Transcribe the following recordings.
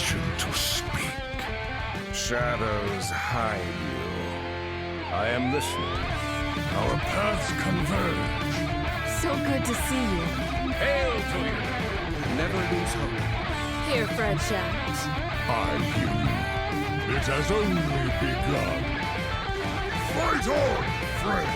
permission to speak. Shadows hide you. I am listening. Our paths converge. So good to see you. Hail to you. Never lose hope. Here, Fred Shaft. I hear you. It has only begun. Fight on, Fred!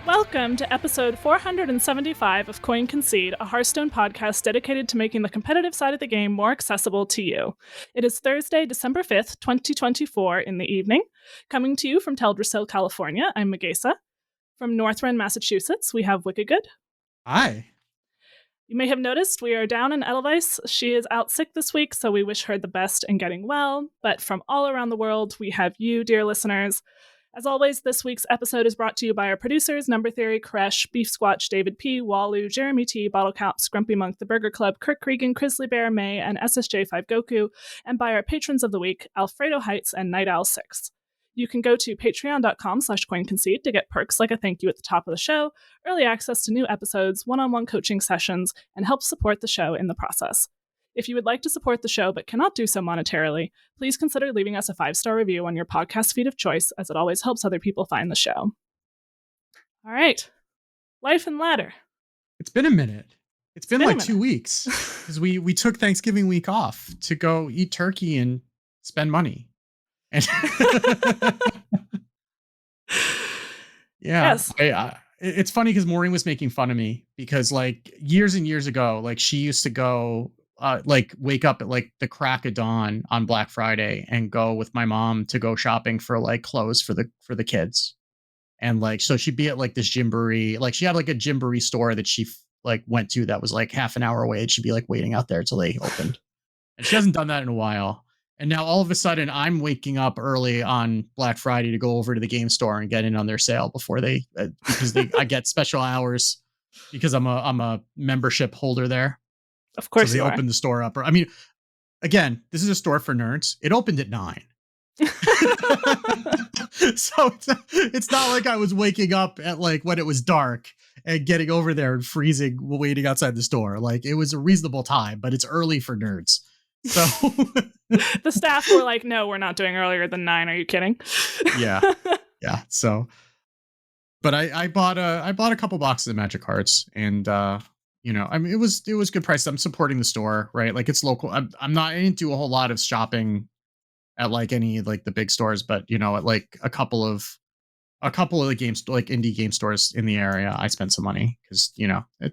Welcome to episode 475 of Concede, a Hearthstone podcast dedicated to making the competitive side of the game more accessible to you. It is Thursday, December 5th, 2024 in the evening. Coming to you from Teldrassil, California, I'm Magesa. From Northrend, Massachusetts, we have Wickagood. Hi. You may have noticed we are down in Edelweiss. She is out sick this week, so we wish her the best in getting well. But from all around the world, we have you, dear listeners. As always, this week's episode is brought to you by our producers, Number Theory, Kresh, Beef Squatch, David P., Walu, Jeremy T., Bottlecap, Scrumpy Monk, The Burger Club, Kirk Regan, Grizzly Bear, May, and SSJ5 Goku, and by our patrons of the week, Alfredo Heights and Night Owl 6. You can go to patreon.com/coinconcede to get perks like a thank you at the top of the show, early access to new episodes, one-on-one coaching sessions, and help support the show in the process. If you would like to support the show but cannot do so monetarily, please consider leaving us a 5-star review on your podcast feed of choice, as it always helps other people find the show. All right. Life and Ladder. It's been a minute. It's been like 2 weeks because we took Thanksgiving week off to go eat turkey and spend money. And yeah. Yes. It's funny because Maureen was making fun of me because like years and years ago, like she used to go like wake up at like the crack of dawn on Black Friday and go with my mom to go shopping for like clothes for the kids. And like, so she'd be at like this Gymboree, like she had like a Gymboree store that she like went to that was like half an hour away. And she'd be like waiting out there till they opened. And she hasn't done that in a while. And now all of a sudden I'm waking up early on Black Friday to go over to the game store and get in on their sale before they, because I get special hours because I'm a membership holder there. Of course, so they opened the store up. I mean, again, this is a store for nerds. It opened at 9. So it's not like I was waking up at like when it was dark and getting over there and freezing waiting outside the store. Like it was a reasonable time, but it's early for nerds. So the staff were like, no, we're not doing earlier than 9. Are you kidding? Yeah. So, but I bought a couple boxes of Magic cards and, you know, I mean, it was good price. I'm supporting the store, right? Like it's local. I didn't do a whole lot of shopping at like any like the big stores, but you know, at like a couple of the games, like indie game stores in the area, I spent some money because, you know, they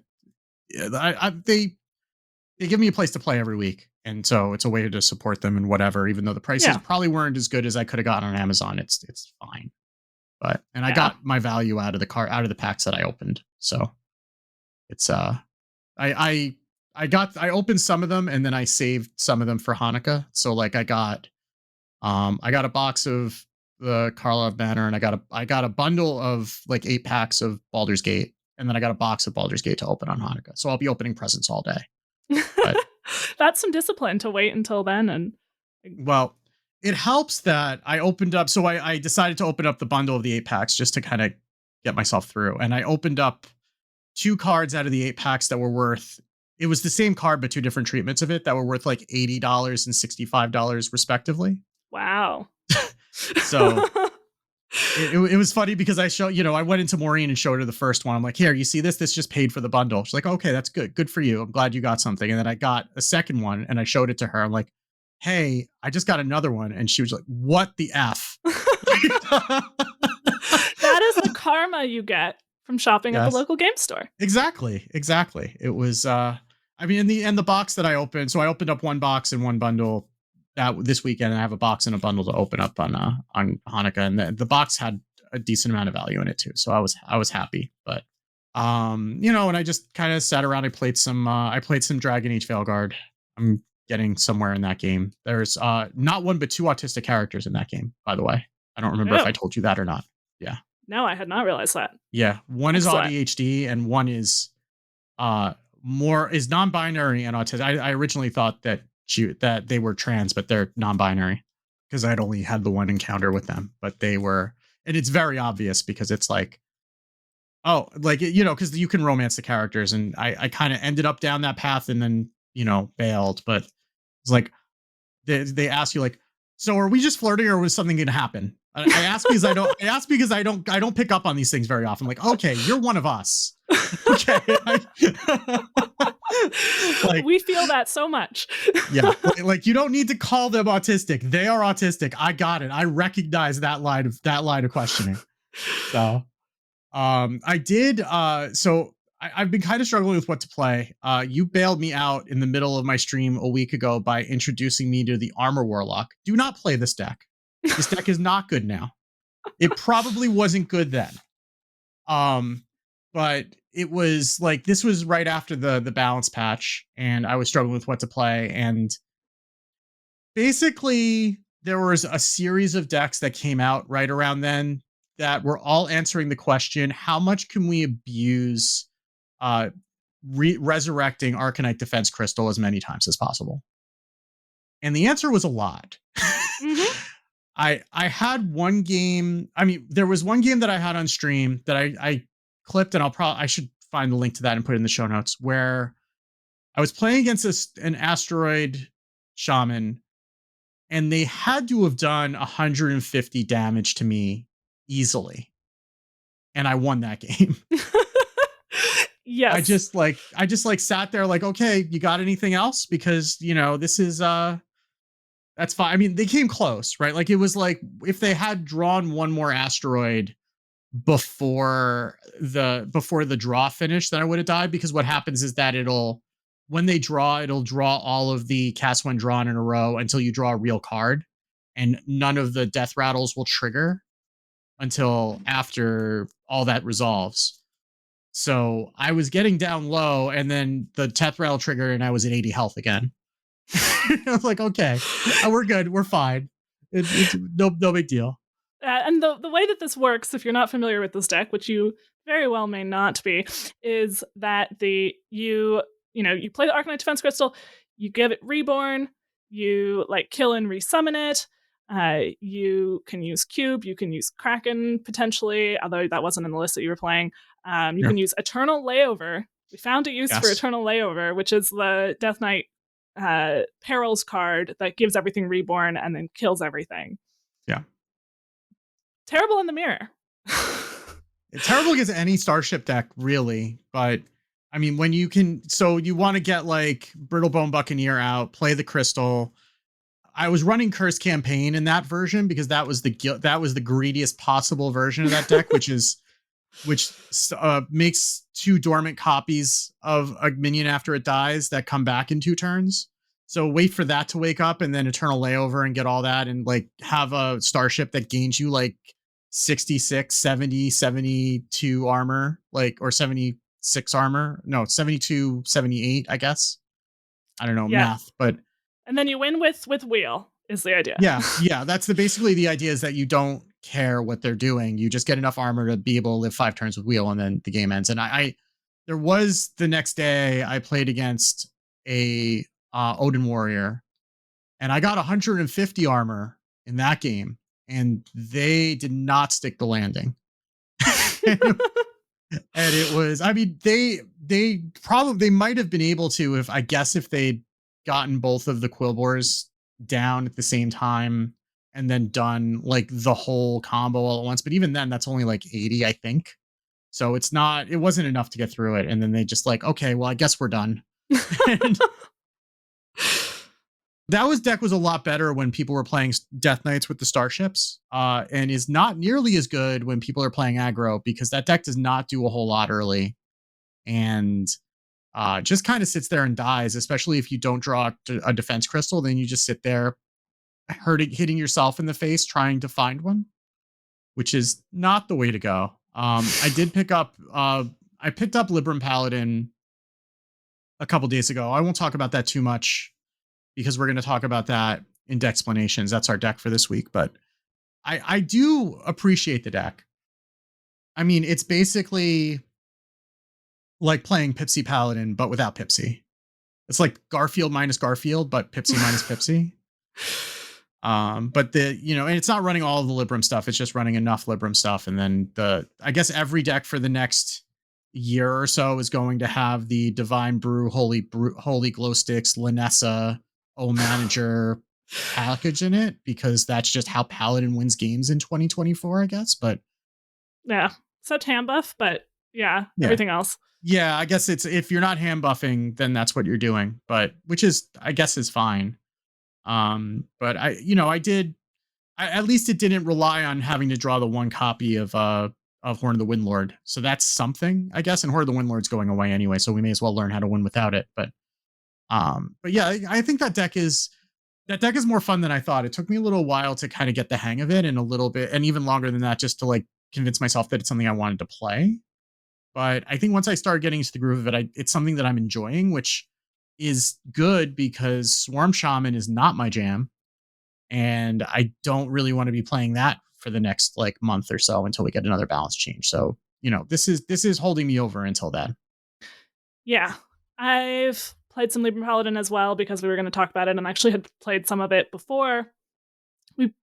give me a place to play every week. And so it's a way to support them and whatever, even though the prices probably weren't as good as I could have gotten on Amazon. It's fine. But, and I got my value out of the packs that I opened. So it's, I opened some of them and then I saved some of them for Hanukkah. So like I got a box of the Karlov Banner and I got a bundle of like 8 packs of Baldur's Gate. And then I got a box of Baldur's Gate to open on Hanukkah. So I'll be opening presents all day. But, that's some discipline to wait until then. And well, it helps that I opened up. So I decided to open up the bundle of the 8 packs just to kind of get myself through. And I opened up 2 cards out of the 8 packs that were worth, it was the same card, but 2 different treatments of it that were worth like $80 and $65 respectively. Wow. So it was funny because I went into Maureen and showed her the first one. I'm like, here, you see this? This just paid for the bundle. She's like, okay, that's good. Good for you. I'm glad you got something. And then I got a second one and I showed it to her. I'm like, hey, I just got another one. And she was like, what the F? That is the karma you get from shopping at the local game store. Exactly. It was, I mean, in the end, the box that I opened, so I opened up 1 box and 1 bundle this weekend, and I have a box and a bundle to open up on Hanukkah, and the box had a decent amount of value in it too. So I was happy, but, you know, and I just kind of sat around. I played some Dragon Age Veilguard. I'm getting somewhere in that game. There's, not 1, but 2 autistic characters in that game, by the way. I don't remember if I told you that or not. Yeah. No, I had not realized that. Yeah. One is ADHD and one is non-binary and autistic. I originally thought that they were trans, but they're non-binary because I'd only had the one encounter with them, but they were, and it's very obvious because it's like Oh, like, because you can romance the characters, and I kind of ended up down that path and then, bailed. But it's like they ask you like, so are we just flirting or was something going to happen? I ask because I don't pick up on these things very often. Like, okay, you're one of us. Okay. Like, we feel that so much. Yeah. Like, you don't need to call them autistic. They are autistic. I got it. I recognize that line of questioning. So I did so I've been kind of struggling with what to play. You bailed me out in the middle of my stream a week ago by introducing me to the Armor Warlock. Do not play this deck. This deck is not good now. It probably wasn't good then. But it was like, this was right after the balance patch, and I was struggling with what to play. And basically there was a series of decks that came out right around then that were all answering the question, how much can we abuse resurrecting Arcanite Defense Crystal as many times as possible? And the answer was a lot. Mm-hmm. I had one game. I mean, there was one game that I had on stream that I clipped, and I should find the link to that and put it in the show notes, where I was playing against an asteroid shaman, and they had to have done 150 damage to me easily. And I won that game. Yes. I just sat there like, okay, you got anything else? Because, this is, that's fine. I mean, they came close, right? Like, it was like, if they had drawn one more asteroid before the draw finished, then I would have died, because what happens is that when they draw, it'll draw all of the cast when drawn in a row until you draw a real card, and none of the death rattles will trigger until after all that resolves. So I was getting down low, and then the death rattle trigger, and I was at 80 health again. I was like, okay, we're good. We're fine. It's no big deal. And the way that this works, if you're not familiar with this deck, which you very well may not be, is that you play the Arcanite Defense Crystal, you give it Reborn, you kill and resummon it. You can use Cube, you can use Kraken potentially, although that wasn't in the list that you were playing. You can use Eternal Layover. We found a use for Eternal Layover, which is the Death Knight Perils card that gives everything Reborn and then kills everything. Yeah. Terrible in the mirror. It's terrible against any Starship deck, really. But I mean, when you can, so you want to get Brittlebone Buccaneer out, play the Crystal. I was running Curse Campaign in that version because that was the greediest possible version of that deck, which makes 2 dormant copies of a minion after it dies that come back in 2 turns. So wait for that to wake up, and then Eternal Layover and get all that, and have a Starship that gains you 66, 70, 72 armor, or 76 armor. No, 72, 78, I guess. I don't know math, but. And then you win with Wheel is the idea. Yeah. That's basically the idea, is that you don't care what they're doing. You just get enough armor to be able to live 5 turns with Wheel, and then the game ends. And there was the next day I played against a Odin Warrior, and I got 150 armor in that game, and they did not stick the landing. And it was, I mean, they might have been able to, if they'd gotten both of the Quilboars down at the same time and then done the whole combo all at once. But even then, that's only 80, I think. So it wasn't enough to get through it. And then they just okay, well, I guess we're done. That deck was a lot better when people were playing Death Knights with the Starships, and is not nearly as good when people are playing aggro, because that deck does not do a whole lot early, and just kind of sits there and dies, especially if you don't draw a defense crystal. Then you just sit there hitting yourself in the face trying to find one, which is not the way to go. I picked up Libram Paladin a couple days ago. I won't talk about that too much, because we're going to talk about that in Decksplanations. That's our deck for this week. But I do appreciate the deck. I mean, it's basically like playing Pipsy Paladin, but without Pipsy. It's like Garfield minus Garfield, but Pipsy minus Pipsy. But and it's not running all of the Libram stuff. It's just running enough Libram stuff. And then I guess every deck for the next year or so is going to have the Divine Brew, Holy Glow Sticks, Linessa, O Manager package in it, because that's just how Paladin wins games in 2024, I guess. But yeah, so hand buff, but everything else. Yeah, I guess it's, if you're not hand buffing, then that's what you're doing, but which is, I guess, is fine. But at least it didn't rely on having to draw the one copy of Horn of the Windlord. So that's something, I guess. And Horn of the Windlord's going away anyway, so we may as well learn how to win without it. But yeah, I think that deck is more fun than I thought. It took me a little while to kind of get the hang of it, and a little bit, and even longer than that, just to like convince myself that it's something I wanted to play. But I think once I started getting into the groove of it, it's something that I'm enjoying, which is good because Swarm Shaman is not my jam. And I don't really want to be playing that for the next like month or so until we get another balance change. So, this is holding me over until then. Yeah. I've played some Libram Paladin as well because we were going to talk about it, and actually had played some of it before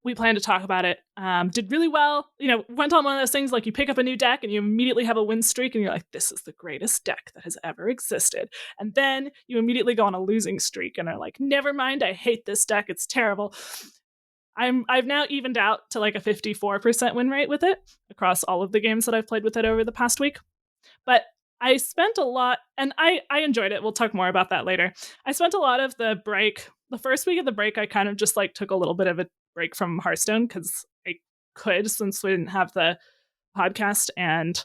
we planned to talk about it. Did really well. Went on one of those things like you pick up a new deck and you immediately have a win streak and you're like, this is the greatest deck that has ever existed. And then you immediately go on a losing streak and are like, never mind, I hate this deck, it's terrible. I've now evened out to like a 54% win rate with it across all of the games that I've played with it over the past week. But I spent a lot, and I enjoyed it. We'll talk more about that later. I spent a lot of the first week of the break, I kind of just like took a little bit of a break from Hearthstone because I could, since we didn't have the podcast, and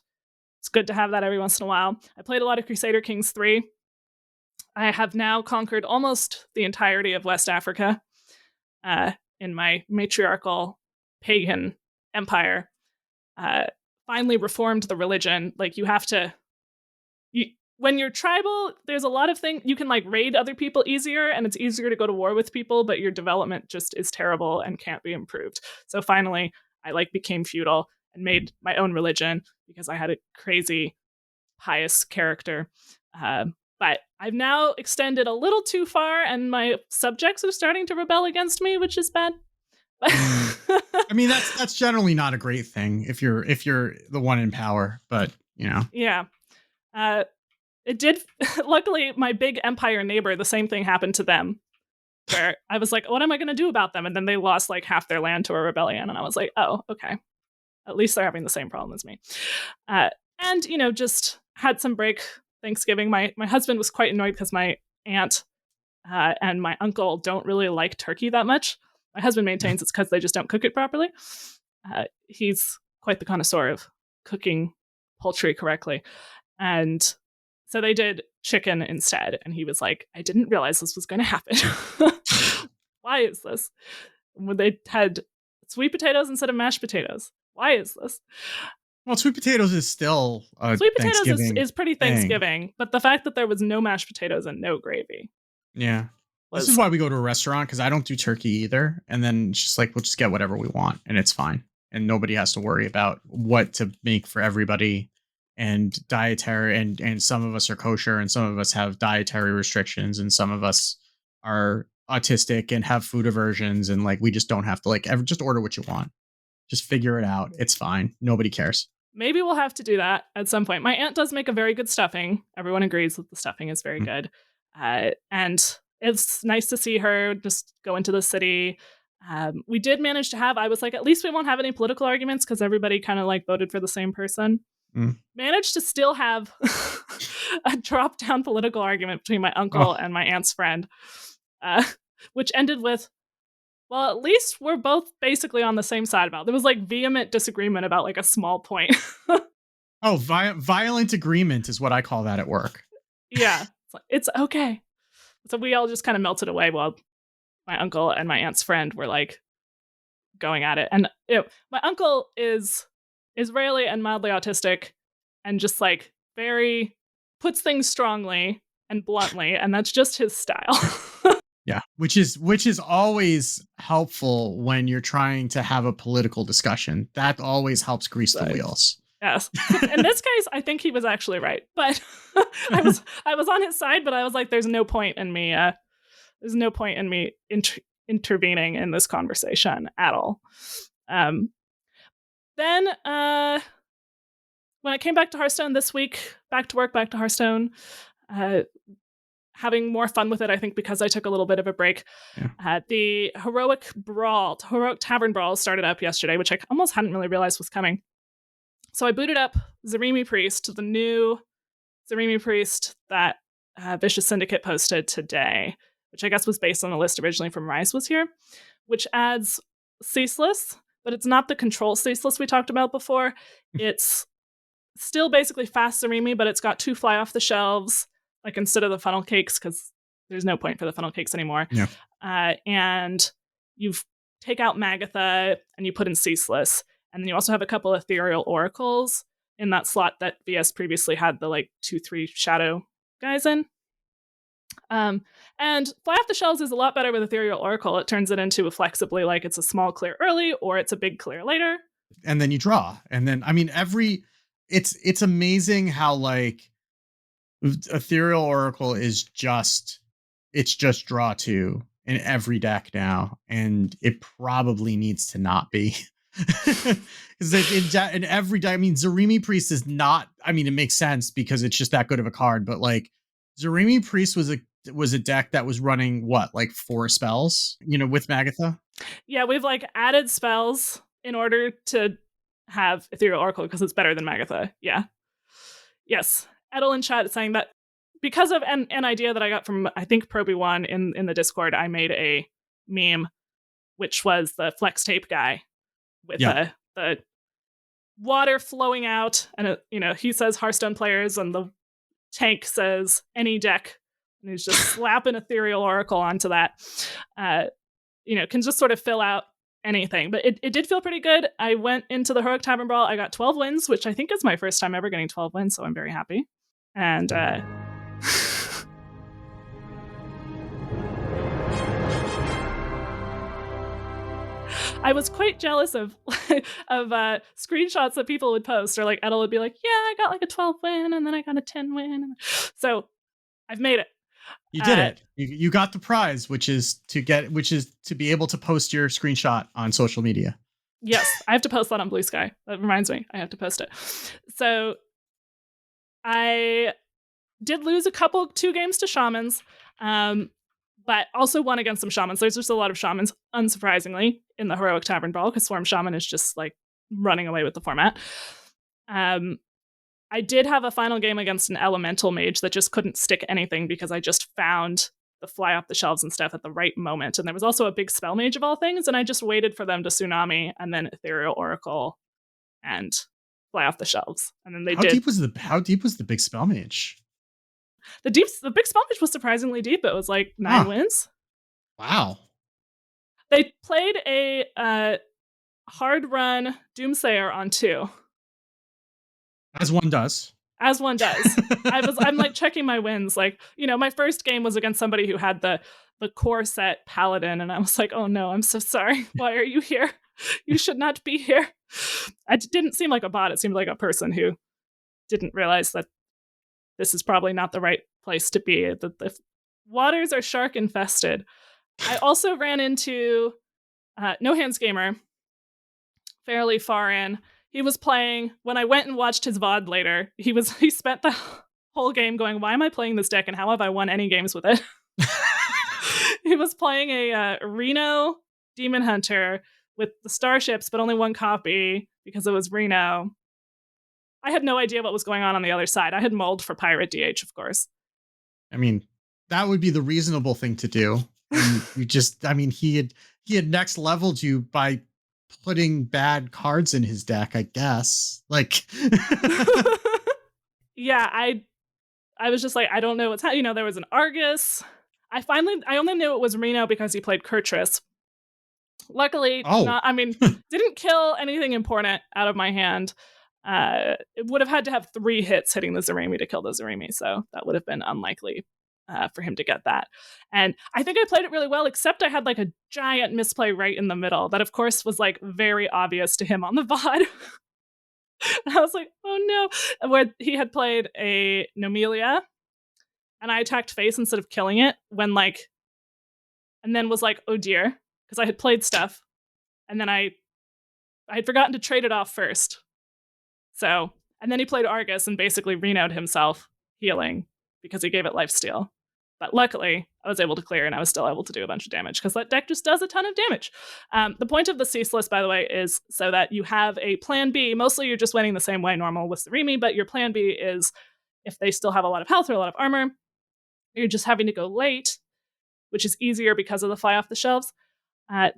it's good to have that every once in a while. I played a lot of Crusader Kings 3. I have now conquered almost the entirety of West Africa in my matriarchal pagan empire. Finally reformed the religion. Like, you have to... when you're tribal, there's a lot of things you can like raid other people easier, and it's easier to go to war with people, but your development just is terrible and can't be improved. So finally, I like became feudal and made my own religion because I had a crazy pious character. But I've now extended a little too far, and my subjects are starting to rebel against me, which is bad. I mean, that's generally not a great thing if you're the one in power, but Yeah. It did. Luckily, my big empire neighbor, the same thing happened to them, where I was like, what am I going to do about them? And then they lost like half their land to a rebellion. And I was like, oh, okay. At least they're having the same problem as me. And, just had some break Thanksgiving. My husband was quite annoyed because my aunt and my uncle don't really like turkey that much. My husband maintains it's because they just don't cook it properly. He's quite the connoisseur of cooking poultry correctly. And so they did chicken instead. And he was like, I didn't realize this was going to happen. Why is this? When they had sweet potatoes instead of mashed potatoes. Why is this? Well, sweet potatoes is still sweet potatoes is pretty Thanksgiving, but the fact that there was no mashed potatoes and no gravy. Yeah. This is why we go to a restaurant, because I don't do turkey either. And then it's just like, we'll just get whatever we want and it's fine. And nobody has to worry about what to make for everybody. And dietary, and some of us are kosher, and some of us have dietary restrictions, and some of us are autistic and have food aversions, and like we just don't have to like ever just order what you want. Just figure it out. It's fine. Nobody cares. Maybe we'll have to do that at some point. My aunt does make a very good stuffing. Everyone agrees that the stuffing is very good. And it's nice to see her just go into the city. We did manage to I was like, at least we won't have any political arguments because everybody kind of like voted for the same person. Managed to still have a drop down political argument between my uncle and my aunt's friend, which ended with, well, at least we're both basically on the same side about it. There was like vehement disagreement about like a small point. Violent agreement is what I call that at work. Yeah, it's okay. So we all just kind of melted away while my uncle and my aunt's friend were like going at it. And my uncle is Israeli and mildly autistic, and just like very puts things strongly and bluntly, and that's just his style. Yeah, which is always helpful when you're trying to have a political discussion. That always helps grease the wheels. Yes. In this case, I think he was actually right, but I was on his side, but I was like, there's no point in me intervening in this conversation at all. Then when I came back to Hearthstone this week, back to work, back to Hearthstone, having more fun with it, I think, because I took a little bit of a break. Yeah. The Heroic Tavern Brawl started up yesterday, which I almost hadn't really realized was coming. So I booted up Zarimi Priest, the new Zarimi Priest that Vicious Syndicate posted today, which I guess was based on the list originally from Rise Was Here, which adds Ceaseless, but it's not the control Ceaseless we talked about before. It's still basically fast Zarimi, but it's got 2 fly off the shelves, like instead of the funnel cakes, because there's no point for the funnel cakes anymore. Yeah. And you take out Magatha and you put in Ceaseless. And then you also have a couple Ethereal Oracles in that slot that VS previously had the 2-3 shadow guys in. And fly off the shelves is a lot better with Ethereal Oracle. It turns it into a flexibly it's a small clear early or it's a big clear later. And then you draw. And then it's amazing how Ethereal Oracle is just draw 2 in every deck now, and it probably needs to not be. Because in every deck, Zarimi Priest is not. It makes sense because it's just that good of a card. But Zarimi Priest was a deck that was running 4 spells, with Magatha. Yeah, we've added spells in order to have Ethereal Oracle because it's better than Magatha. Yeah. Yes. Edel in chat is saying that because of an idea that I got from, I think, Proby1 in the Discord, I made a meme, which was the flex tape guy with the water flowing out. And, he says Hearthstone players and the tank says any deck. And he's just slapping Ethereal Oracle onto that. Can just sort of fill out anything. But it did feel pretty good. I went into the Heroic Tavern Brawl. I got 12 wins, which I think is my first time ever getting 12 wins, so I'm very happy. And I was quite jealous of screenshots that people would post, or Edel would be like, yeah, I got a 12 win and then I got a 10 win. So I've made it. You did it. You got the prize, which is to be able to post your screenshot on social media. Yes, I have to post that on Blue Sky. That reminds me, I have to post it. So I did lose 2 games to Shamans, but also won against some Shamans. There's just a lot of Shamans, unsurprisingly, in the Heroic Tavern Brawl, because Swarm Shaman is just running away with the format. I did have a final game against an Elemental Mage that just couldn't stick anything because I just found the fly off the shelves and stuff at the right moment. And there was also a big Spell Mage of all things, and I just waited for them to Tsunami and then Ethereal Oracle and fly off the shelves. And then they did. How deep was the big Spell Mage? The big Spell Mage was surprisingly deep. It was 9 wins. Wow. They played a hard run Doomsayer on 2. As one does. I'm checking my wins. My first game was against somebody who had the core set Paladin, and I was like, oh no, I'm so sorry. Why are you here? You should not be here. It didn't seem like a bot. It seemed like a person who didn't realize that this is probably not the right place to be. The waters are shark infested. I also ran into No Hands Gamer fairly far in. He was playing, when I went and watched his VOD later, he spent the whole game going, why am I playing this deck and how have I won any games with it? He was playing a Reno Demon Hunter with the starships, but only 1 copy because it was Reno. I had no idea what was going on the other side. I had mulled for Pirate DH, of course. That would be the reasonable thing to do. And he had next leveled you by putting bad cards in his deck, I guess. Yeah, I was just I don't know what's happening. There was an Argus. I only knew it was Reno because he played Kurtrus. Luckily, didn't kill anything important out of my hand. It would have had to have 3 hits hitting the Zarimi to kill the Zarimi, so that would have been unlikely for him to get that. And I think I played it really well, except I had a giant misplay right in the middle that, of course, was very obvious to him on the VOD. And I was like, oh no, where he had played a Nomelia, and I attacked face instead of killing it when and then was like, oh dear, because I had played stuff, and then I had forgotten to trade it off first. So, and then he played Argus and basically renoed himself healing because he gave it lifesteal. But luckily, I was able to clear, and I was still able to do a bunch of damage because that deck just does a ton of damage. The point of the ceaseless, by the way, is so that you have a plan B. Mostly you're just winning the same way normal with Zarimi, but your plan B is if they still have a lot of health or a lot of armor, you're just having to go late, which is easier because of the fly off the shelves.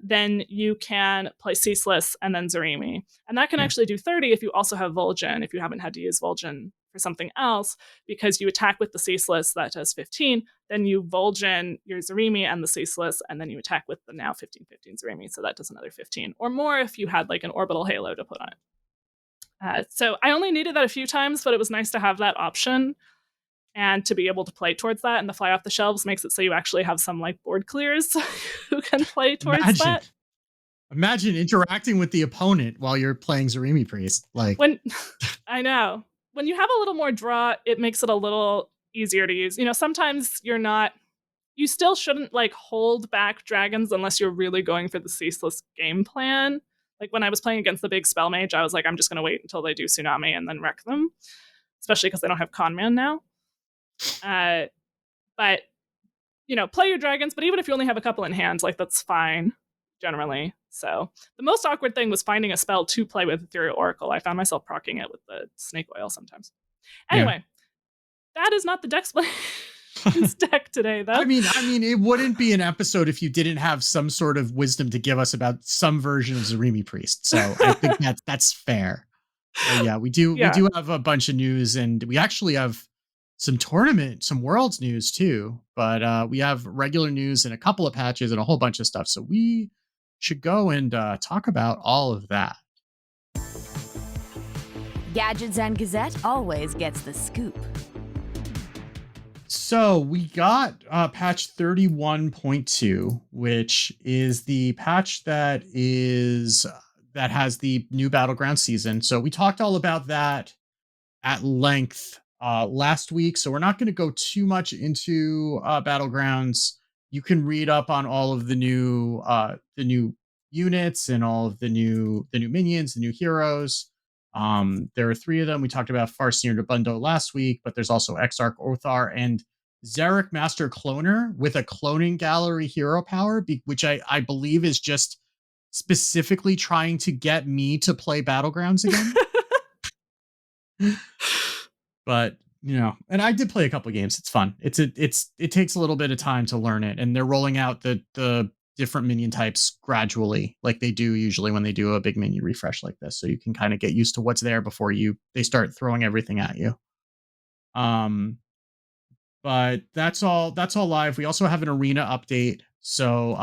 Then you can play Ceaseless and then Zarimi. And that can actually do 30 if you also have Vol'jin, if you haven't had to use Vol'jin for something else, because you attack with the Ceaseless, that does 15, then you Vol'jin your Zarimi and the Ceaseless, and then you attack with the now 15/15 Zarimi, so that does another 15, or more if you had like an orbital halo to put on it. So I only needed that a few times, but it was nice to have that option and to be able to play towards that. And the fly off the shelves makes it so you actually have some like board clears who can play towards that. Imagine interacting with the opponent while you're playing Zarimi Priest. Like, when I know when you have a little more draw, it makes it a little easier to use. You know, sometimes you still shouldn't like hold back dragons unless you're really going for the ceaseless game plan. Like when I was playing against the big spell mage, I was like, I'm just going to wait until they do Tsunami and then wreck them, especially because they don't have Conman now. But you know, play your dragons, but even if you only have a couple in hand, like that's fine generally. So the most awkward thing was finding a spell to play with Ethereal Oracle. I found myself proccing it with the Snake Oil sometimes. Anyway, that is not the Decksplanations deck today, though. I mean, it wouldn't be an episode if you didn't have some sort of wisdom to give us about some version of Zarimi Priest. So I think that's fair. But yeah, we do have a bunch of news, and we actually have some Worlds news too. But we have regular news and a couple of patches and a whole bunch of stuff. So we should go and talk about all of that. Gadgets and Gazette always gets the scoop. So we got patch 31.2, which is the patch that has the new Battleground season. So we talked all about that at length last week. So we're not going to go too much into Battlegrounds. You can read up on all of the new units and all of the new minions, the new heroes. There are 3 of them. We talked about Farseer Nabundo last week, but there's also Exarch Othar and Zarek Master Cloner with a cloning gallery hero power, which I believe is just specifically trying to get me to play Battlegrounds again. But you know, and I did play a couple of games. It's fun. It takes a little bit of time to learn it, and they're rolling out the different minion types gradually, like they do usually when they do a big minion refresh like this. So you can kind of get used to what's there before they start throwing everything at you. But that's all live. We also have an arena update. So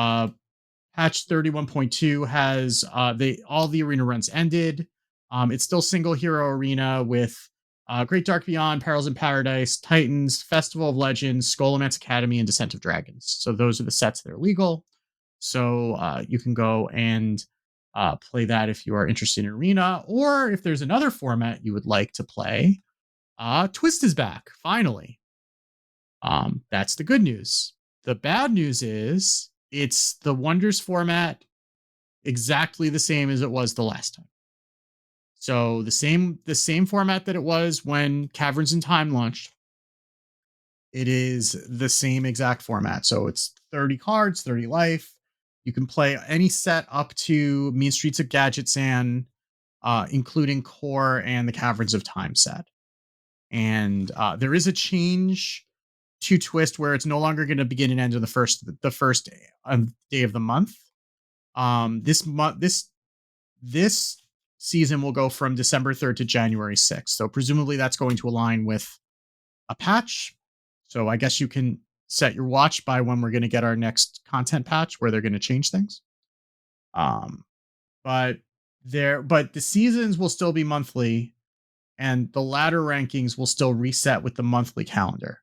patch 31.2 has all the arena runs ended. It's still single hero arena with Great Dark Beyond, Perils in Paradise, Titans, Festival of Legends, Scholomance Academy, and Descent of Dragons. So those are the sets that are legal. So you can go and play that if you are interested in arena, or if there's another format you would like to play. Twist is back, finally. That's the good news. The bad news is it's the Wonders format exactly the same as it was the last time. So the same format that it was when Caverns in Time launched. It is the same exact format. So it's 30 cards, 30 life. You can play any set up to Mean Streets of Gadgetzan, including Core and the Caverns of Time set. And there is a change to Twist where it's no longer going to begin and end on the first day of the month. This season will go from December 3rd to January 6th. So presumably that's going to align with a patch. So I guess you can set your watch by when we're going to get our next content patch where they're going to change things. But the seasons will still be monthly, and the ladder rankings will still reset with the monthly calendar.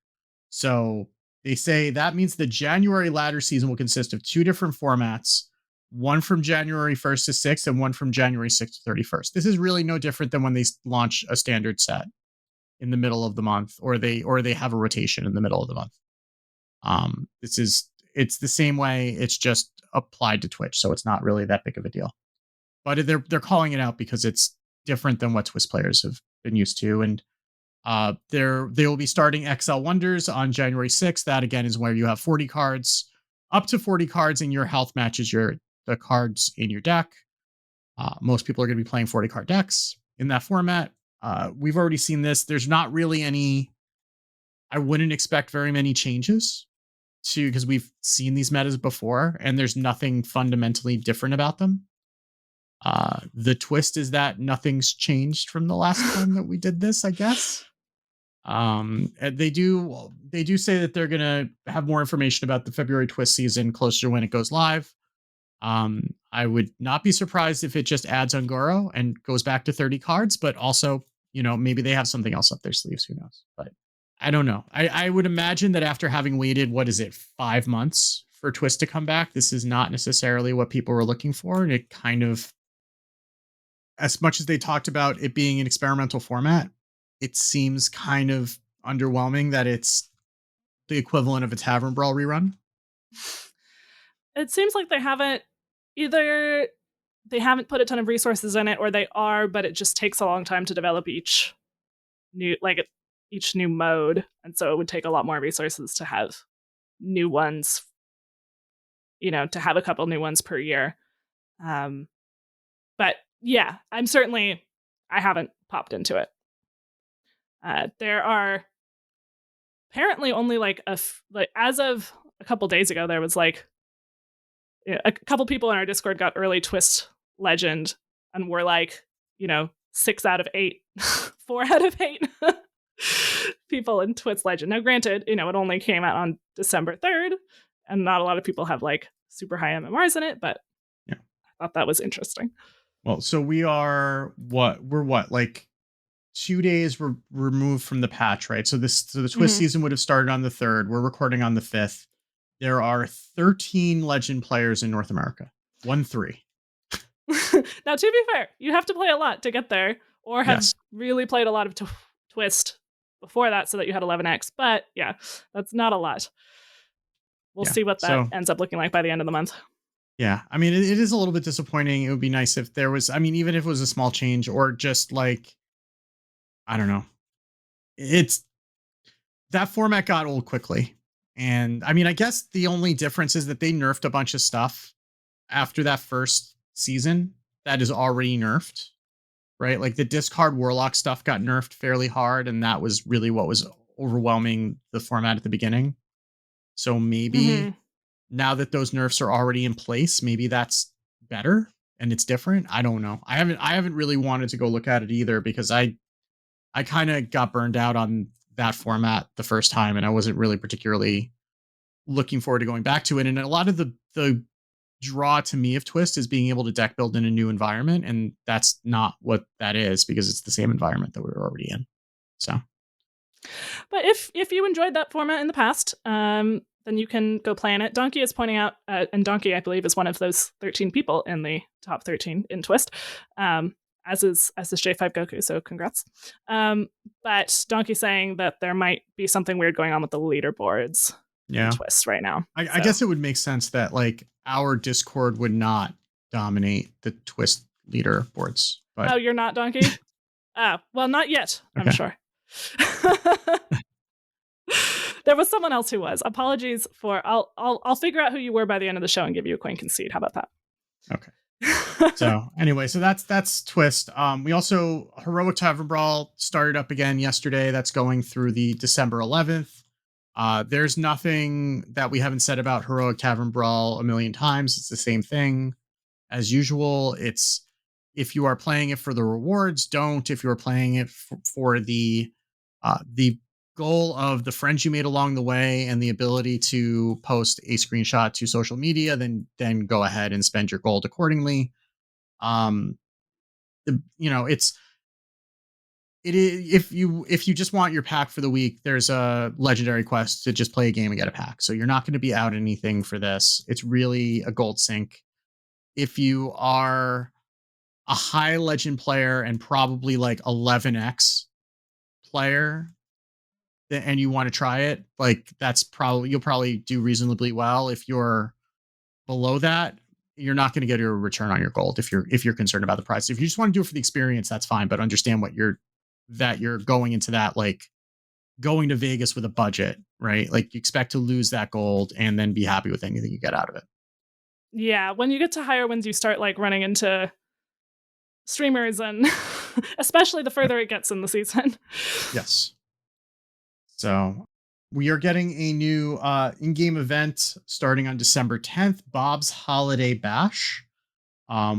So they say that means the January ladder season will consist of 2 different formats, one from January 1st to 6th and one from January 6th to 31st. This is really no different than when they launch a standard set in the middle of the month, or they have a rotation in the middle of the month. it's the same way. It's just applied to Twitch, so it's not really that big of a deal. But they're calling it out because it's different than what Twist players have been used to, and they will be starting XL Wonders on January 6th. That again is where you have 40 cards, up to 40 cards in your health matches the cards in your deck. Most people are going to be playing 40 card decks in that format. We've already seen this. There's not really any. I wouldn't expect very many changes because we've seen these metas before, and there's nothing fundamentally different about them. The twist is that nothing's changed from the last time that we did this, I guess. They do say that they're gonna have more information about the February twist season closer when it goes live. I would not be surprised if it just adds Ungoro and goes back to 30 cards, but also, maybe they have something else up their sleeves. Who knows? But I don't know. I would imagine that after having waited, 5 months for Twist to come back, this is not necessarily what people were looking for. And it kind of, as much as they talked about it being an experimental format, it seems kind of underwhelming that it's the equivalent of a Tavern Brawl rerun. It seems like they haven't put a ton of resources in it, or they are, but it just takes a long time to develop each new mode, and so it would take a lot more resources to have new ones, to have a couple new ones per year. But yeah, I haven't popped into it. There are apparently only as of a couple days ago, there was a couple people in our Discord got early Twist Legend and were 6 out of 8, 4 out of 8 people in Twist Legend. Now, granted, it only came out on December 3rd, and not a lot of people have super high MMRs in it, but yeah, I thought that was interesting. Well, so we are we're 2 days removed from the patch, right? So the Twist season would have started on the 3rd. We're recording on the 5th. There are 13 Legend players in North America. 13. Now, to be fair, you have to play a lot to get there, or have really played a lot of Twist before that so that you had 11x. But yeah, that's not a lot. We'll see what that ends up looking like by the end of the month. Yeah, I mean, it is a little bit disappointing. It would be nice if there was, even if it was a small change, or just I don't know. That format got old quickly. And I guess the only difference is that they nerfed a bunch of stuff after that first season that is already nerfed, right? The discard Warlock stuff got nerfed fairly hard, and that was really what was overwhelming the format at the beginning. So maybe now that those nerfs are already in place, maybe that's better and it's different. I don't know. I haven't really wanted to go look at it either, because I kind of got burned out on that format the first time, and I wasn't really particularly looking forward to going back to it. And a lot of the draw to me of Twist is being able to deck build in a new environment, and that's not what that is, because it's the same environment that we were already in. So, but if you enjoyed that format in the past, then you can go play in it. Donkey is pointing out, and Donkey, I believe, is one of those 13 people in the top 13 in Twist. As is J5 Goku, so congrats. But Donkey saying that there might be something weird going on with the leaderboards in Twist right now. I guess it would make sense that our Discord would not dominate the Twist leaderboards. But... Oh, you're not Donkey? Well, not yet, okay. I'm sure. There was someone else who was. Apologies for. I'll figure out who you were by the end of the show and give you a coin concede. How about that? Okay. So anyway, so that's Twist. We also, Heroic Tavern Brawl started up again yesterday. That's going through the December 11th. There's nothing that we haven't said about Heroic Tavern Brawl a million times. It's the same thing as usual. It's, if you are playing it for the rewards, don't. If you are playing it for the goal of the friends you made along the way and the ability to post a screenshot to social media, then go ahead and spend your gold accordingly. If you just want your pack for the week, there's a legendary quest to just play a game and get a pack. So you're not going to be out anything for this. It's really a gold sink. If you are a high legend player and probably 11x player, and you want to try it, like you'll probably do reasonably well. If you're below that, you're not going to get a return on your gold if you're concerned about the price. If you just want to do it for the experience, that's fine, but understand that you're going into that, like going to Vegas with a budget, right? Like you expect to lose that gold and then be happy with anything you get out of it. Yeah, when you get to higher wins, you start like running into streamers, and especially the further it gets in the season. Yes. So we are getting a new in-game event starting on December 10th, Bob's Holiday Bash,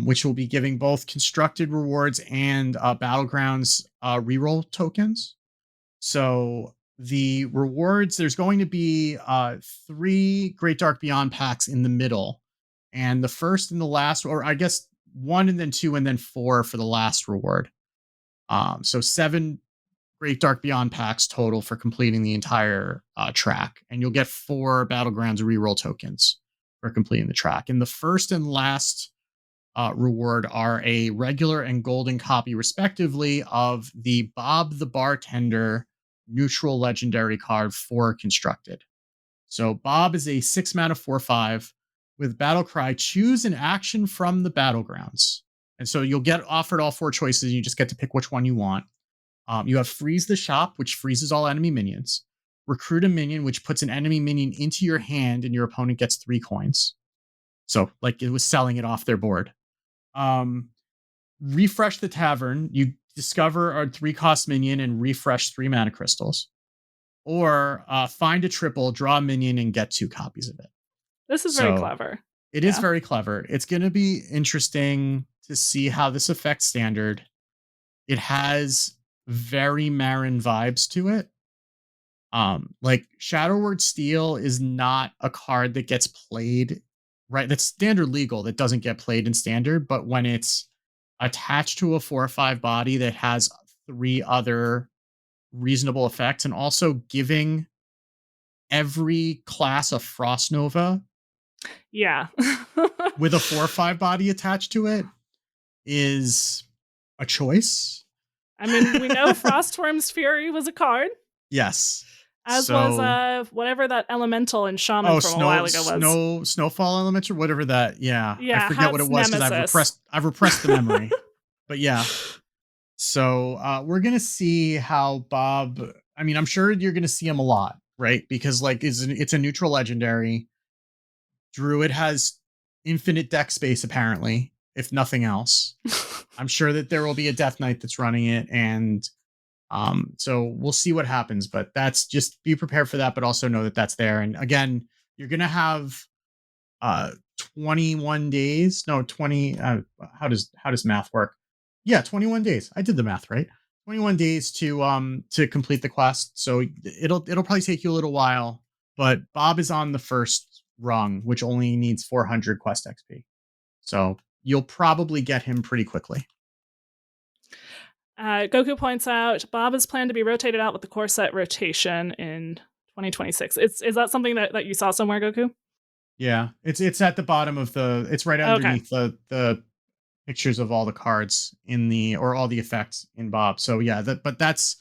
which will be giving both constructed rewards and Battlegrounds reroll tokens. So the rewards, there's going to be 3 Great Dark Beyond packs in the middle, and the first and the last, or I guess 1 and then 2 and then 4 for the last reward. So 7 Great Dark Beyond packs total for completing the entire track, and you'll get 4 Battlegrounds reroll tokens for completing the track. And the first and last reward are a regular and golden copy, respectively, of the Bob the Bartender neutral legendary card for constructed. So Bob is a 6 mana 4/5 with Battle Cry. Choose an action from the Battlegrounds, and so you'll get offered all 4 choices. You just get to pick which one you want. You have Freeze the Shop, which freezes all enemy minions. Recruit a minion, which puts an enemy minion into your hand, and your opponent gets 3 coins. So, like, it was selling it off their board. Refresh the Tavern. You discover a 3-cost minion and refresh 3 mana crystals. Or find a triple, draw a minion, and get 2 copies of it. This is very clever. It is very clever. It's going to be interesting to see how this affects Standard. It has very Marin vibes to it. Like Shadowward Steel is not a card that gets played, right? That's Standard legal, that doesn't get played in Standard, but when it's attached to a 4/5 body that has 3 other reasonable effects, and also giving every class a Frost Nova, yeah, with a 4/5 body attached to it, is a choice. I mean, we know Frostworm's Fury was a card. Yes. As was whatever that elemental in Shaman from a while ago was. Snowfall element or whatever that. Yeah. I forget what it was because I've repressed the memory. But yeah. So we're gonna see how Bob. I mean, I'm sure you're gonna see him a lot, right? Because like it's a neutral legendary. Druid has infinite deck space, apparently, if nothing else. I'm sure that there will be a Death Knight that's running it, and so we'll see what happens. But that's just be prepared for that, but also know that that's there. And again, you're gonna have 21 days. No, 20. How does math work? Yeah, 21 days. I did the math right. 21 days to complete the quest. So it'll probably take you a little while. But Bob is on the first rung, which only needs 400 quest XP. So you'll probably get him pretty quickly. Goku points out Bob is planned to be rotated out with the core set rotation in 2026. Is that something that you saw somewhere, Goku? Yeah, it's at the bottom of it's right underneath the pictures of all the cards or all the effects in Bob. So yeah, but that's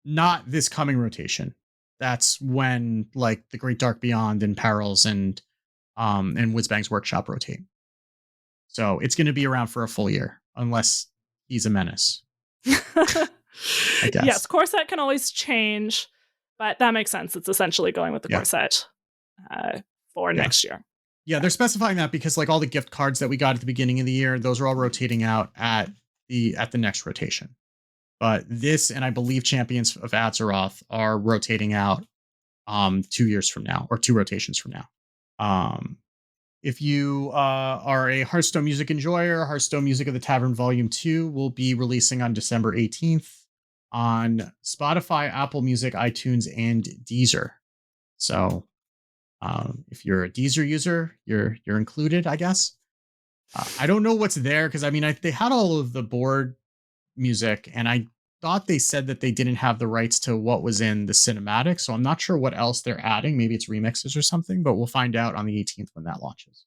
not this coming rotation. That's when like the Great Dark Beyond and Perils and Whizbang's Workshop rotate. So it's going to be around for a full year unless he's a menace. I guess. Yes, core set can always change, but that makes sense. It's essentially going with the core set for next year. Yeah, they're specifying that because like all the gift cards that we got at the beginning of the year, those are all rotating out at the next rotation. But this, and I believe Champions of Azeroth are rotating out 2 years from now, or 2 rotations from now. If you are a Hearthstone music enjoyer, Hearthstone Music of the Tavern Volume 2 will be releasing on December 18th on Spotify, Apple Music, iTunes, and Deezer. So if you're a Deezer user, you're included, I guess. I don't know what's there because I mean they had all of the board music, and I thought they said that they didn't have the rights to what was in the cinematic, so I'm not sure what else they're adding. Maybe it's remixes or something, but we'll find out on the 18th when that launches.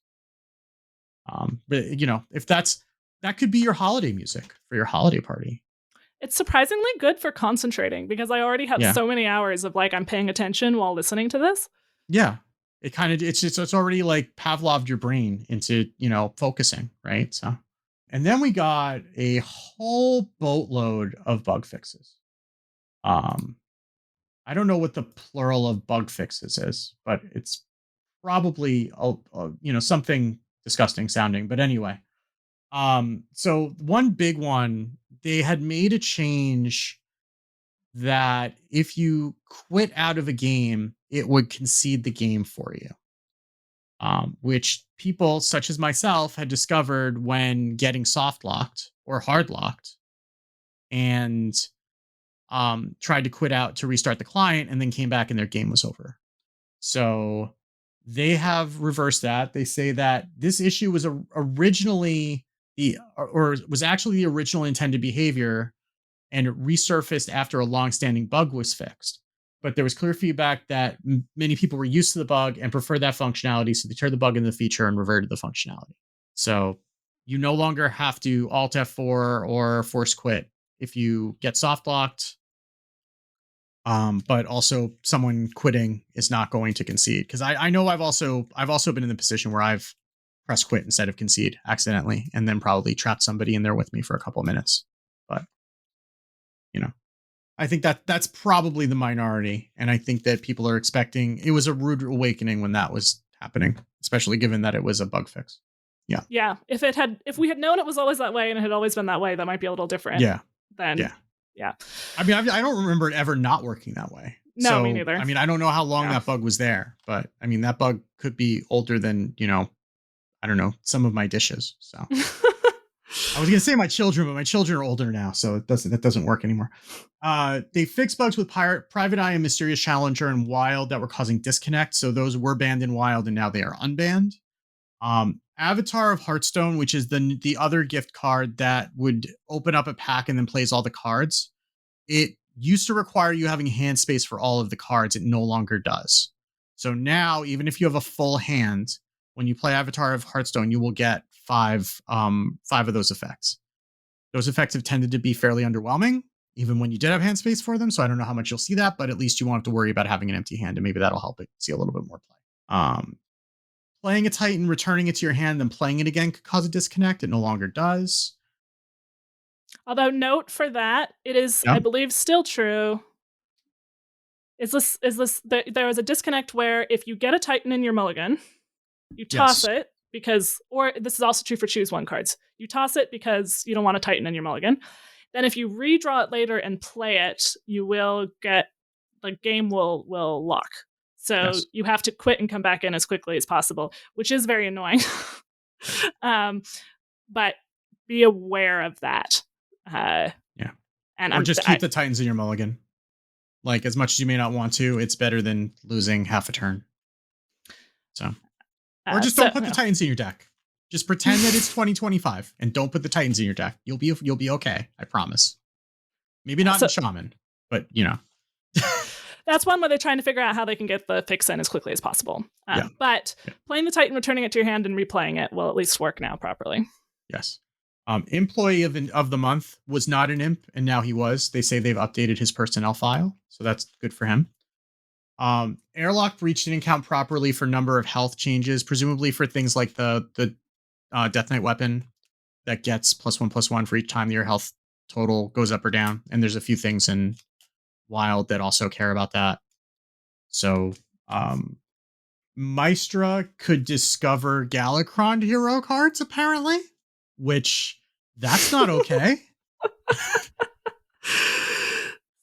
But you know, if that could be your holiday music for your holiday party. It's surprisingly good for concentrating because I already have so many hours of like I'm paying attention while listening to this. Yeah. It kind of it's already like Pavloved your brain into, focusing, right? So, and then we got a whole boatload of bug fixes. I don't know what the plural of bug fixes is, but it's probably something disgusting sounding. But anyway, so one big one, they had made a change that if you quit out of a game, it would concede the game for you. Which people such as myself had discovered when getting soft locked or hard locked and tried to quit out to restart the client and then came back and their game was over. So they have reversed that. They say that this issue was originally or was actually the original intended behavior and it resurfaced after a long-standing bug was fixed. But there was clear feedback that many people were used to the bug and preferred that functionality, so they turned the bug into the feature and reverted the functionality. So you no longer have to Alt F4 or force quit if you get soft locked. But also someone quitting is not going to concede, because I know I've also been in the position where I've pressed quit instead of concede accidentally, and then probably trapped somebody in there with me for a couple of minutes. But I think that's probably the minority, and I think that people are expecting it was a rude awakening when that was happening, especially given that it was a bug fix. Yeah. Yeah. If we had known it was always that way and it had always been that way, that might be a little different. Yeah. Then yeah. I mean, I don't remember it ever not working that way. No, so, me neither. I mean, I don't know how long that bug was there, but I mean, that bug could be older than, I don't know, some of my dishes. So I was going to say my children, but my children are older now, so that doesn't work anymore. They fixed bugs with Private Eye and Mysterious Challenger and Wild that were causing disconnect. So those were banned in Wild and now they are unbanned. Avatar of Hearthstone, which is the other gift card that would open up a pack and then plays all the cards. It used to require you having hand space for all of the cards. It no longer does. So now, even if you have a full hand, when you play Avatar of Hearthstone, you will get five of those effects. Those effects have tended to be fairly underwhelming, even when you did have hand space for them. So I don't know how much you'll see that, but at least you won't have to worry about having an empty hand, and maybe that'll help it see a little bit more play. Playing a Titan, returning it to your hand, then playing it again could cause a disconnect. It no longer does. Although, note for that, it is, I believe, still true. There is a disconnect where if you get a Titan in your mulligan, you toss it because, or this is also true for choose one cards. You toss it because you don't want a Titan in your mulligan. Then if you redraw it later and play it, you will get, the game will lock. So you have to quit and come back in as quickly as possible, which is very annoying. But be aware of that. And just keep the Titans in your mulligan. Like, as much as you may not want to, it's better than losing half a turn. So, or just don't put the Titans in your deck. Just pretend that it's 2025 and don't put the Titans in your deck. You'll be okay. I promise. Maybe not in Shaman, but that's one where they're trying to figure out how they can get the fix in as quickly as possible. But playing the Titan, returning it to your hand, and replaying it will at least work now properly. Yes. Employee of the month was not an imp, and now he was. They say they've updated his personnel file, so that's good for him. Airlock breach didn't count properly for number of health changes, presumably for things like the Death Knight weapon that gets +1/+1 for each time your health total goes up or down. And there's a few things in Wild that also care about that. So Maestra could discover Galakron hero cards, apparently, which that's not okay.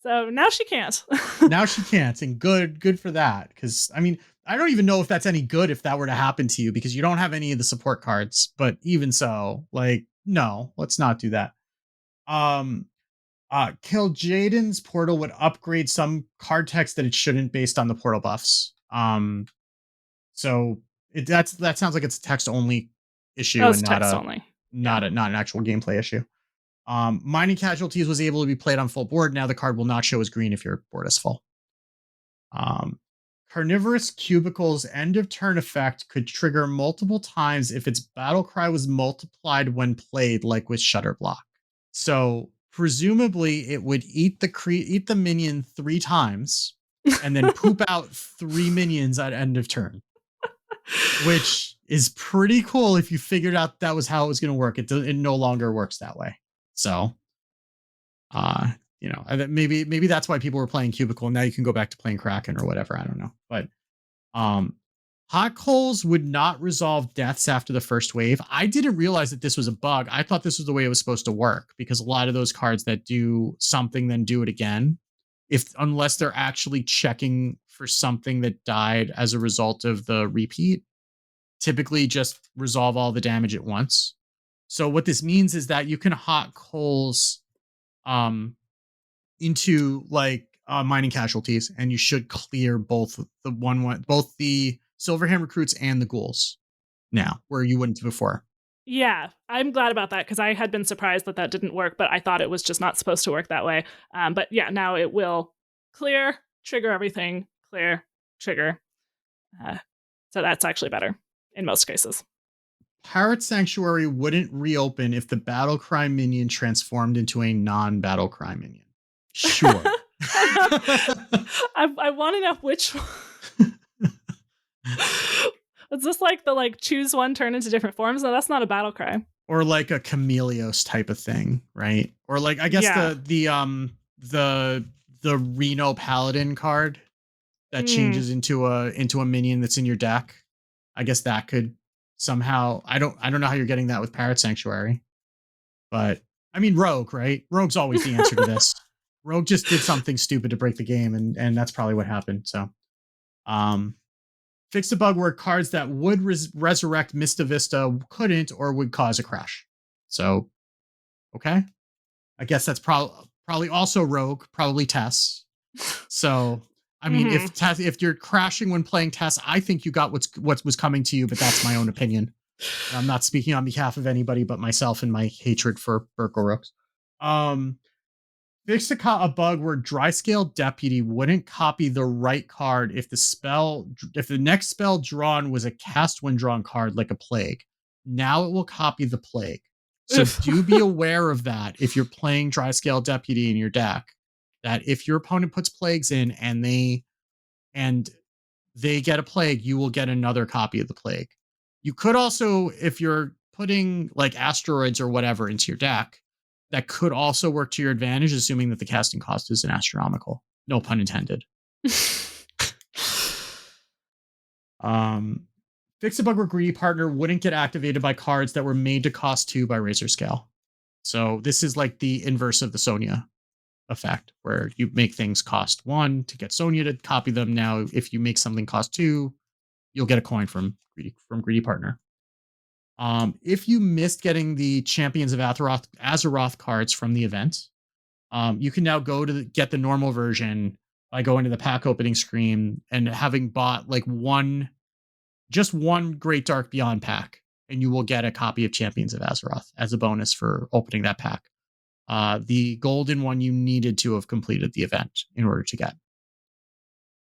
So now she can't. Now she can't, and good for that. Because I mean, I don't even know if that's any good if that were to happen to you, because you don't have any of the support cards. But even so, like, no, let's not do that. Kil'jaeden's portal would upgrade some card text that it shouldn't based on the portal buffs. So that sounds like it's a text only issue and not an actual gameplay issue. Mining Casualties was able to be played on full board. Now the card will not show as green if your board is full. Carnivorous Cubicle's end of turn effect could trigger multiple times if its battle cry was multiplied when played, like with Shutter Block. So presumably it would eat the minion 3 times and then poop out 3 minions at end of turn, which is pretty cool if you figured out that was how it was going to work. It no longer works that way. So, maybe that's why people were playing Cubicle. Now you can go back to playing Kraken or whatever. I don't know. But hot coals would not resolve deaths after the first wave. I didn't realize that this was a bug. I thought this was the way it was supposed to work, because a lot of those cards that do something then do it again, unless they're actually checking for something that died as a result of the repeat, typically just resolve all the damage at once. So what this means is that you can hot coals into like mining casualties, and you should clear both the Silverhand recruits and the ghouls now, where you wouldn't before. Yeah, I'm glad about that, because I had been surprised that didn't work, but I thought it was just not supposed to work that way. But yeah, now it will clear, trigger everything, clear, trigger. So that's actually better in most cases. Pirate Sanctuary wouldn't reopen if the battle cry minion transformed into a non-battle cry minion. Sure. I want to know which one. Is this like the choose one, turn into different forms? No, that's not a battle cry. Or like a Chameleos type of thing, right? Or like, I guess the Reno Paladin card that changes into a minion that's in your deck. I guess that could somehow, I don't know how you're getting that with Pirate Sanctuary. But I mean, Rogue, right? Rogue's always the answer to this. Rogue just did something stupid to break the game, and that's probably what happened. So fix the bug where cards that would resurrect Mista Vista couldn't, or would cause a crash. So, okay. I guess that's probably also Rogue, probably Tess. So, I mean, if you're crashing when playing Tess, I think you got what was coming to you, but that's my own opinion. I'm not speaking on behalf of anybody but myself and my hatred for Burko Rooks. Fix a bug where Dry Scale Deputy wouldn't copy the right card if the next spell drawn was a cast when drawn card like a plague. Now it will copy the plague. So do be aware of that if you're playing Dry Scale Deputy in your deck, that if your opponent puts plagues in and they get a plague, you will get another copy of the plague. You could also, if you're putting like asteroids or whatever into your deck, that could also work to your advantage, assuming that the casting cost isn't astronomical. No pun intended. Fix a bug where Greedy Partner wouldn't get activated by cards that were made to cost 2 by Razor Scale. So this is like the inverse of the Sonya effect, where you make things cost 1 to get Sonya to copy them. Now, if you make something cost 2, you'll get a coin from Greedy Partner. If you missed getting the Champions of Azeroth cards from the event, you can now go to get the normal version by going to the pack opening screen and having bought like just one Great Dark Beyond pack, and you will get a copy of Champions of Azeroth as a bonus for opening that pack. The golden one you needed to have completed the event in order to get.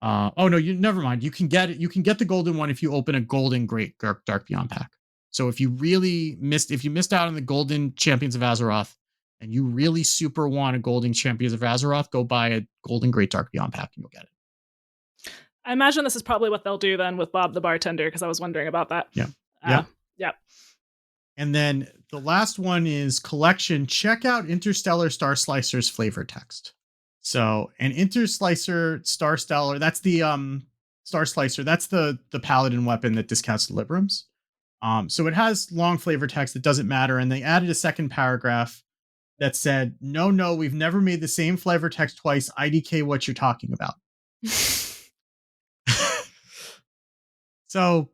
Never mind. You can get it. You can get the golden one if you open a golden Great Dark Beyond pack. So if you missed out on the golden Champions of Azeroth and you really super want a golden Champions of Azeroth, go buy a golden Great Dark Beyond pack and you'll get it. I imagine this is probably what they'll do then with Bob the Bartender, because I was wondering about that. Yeah. And then the last one is collection. Check out Interstellar Star Slicer's flavor text. So an Interslicer Star Stellar, that's the Star Slicer, that's the paladin weapon that discounts the Librams. So it has long flavor text that doesn't matter. And they added a second paragraph that said, no, we've never made the same flavor text twice. IDK what you're talking about. So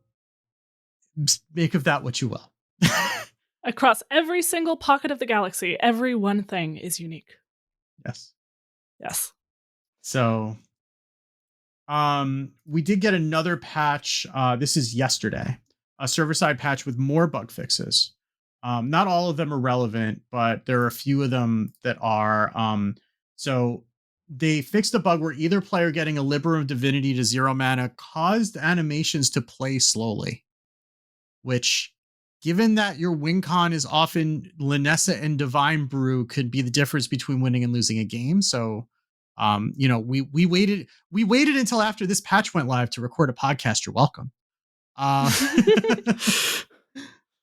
make of that what you will. Across every single pocket of the galaxy, every one thing is unique. Yes. So we did get another patch. This is yesterday. A server-side patch with more bug fixes. Not all of them are relevant, but there are a few of them that are. So they fixed a bug where either player getting a Libram of Divinity to 0 mana caused animations to play slowly, which given that your win con is often Linessa and Divine Brew could be the difference between winning and losing a game. So, we waited until after this patch went live to record a podcast. You're welcome. Uh,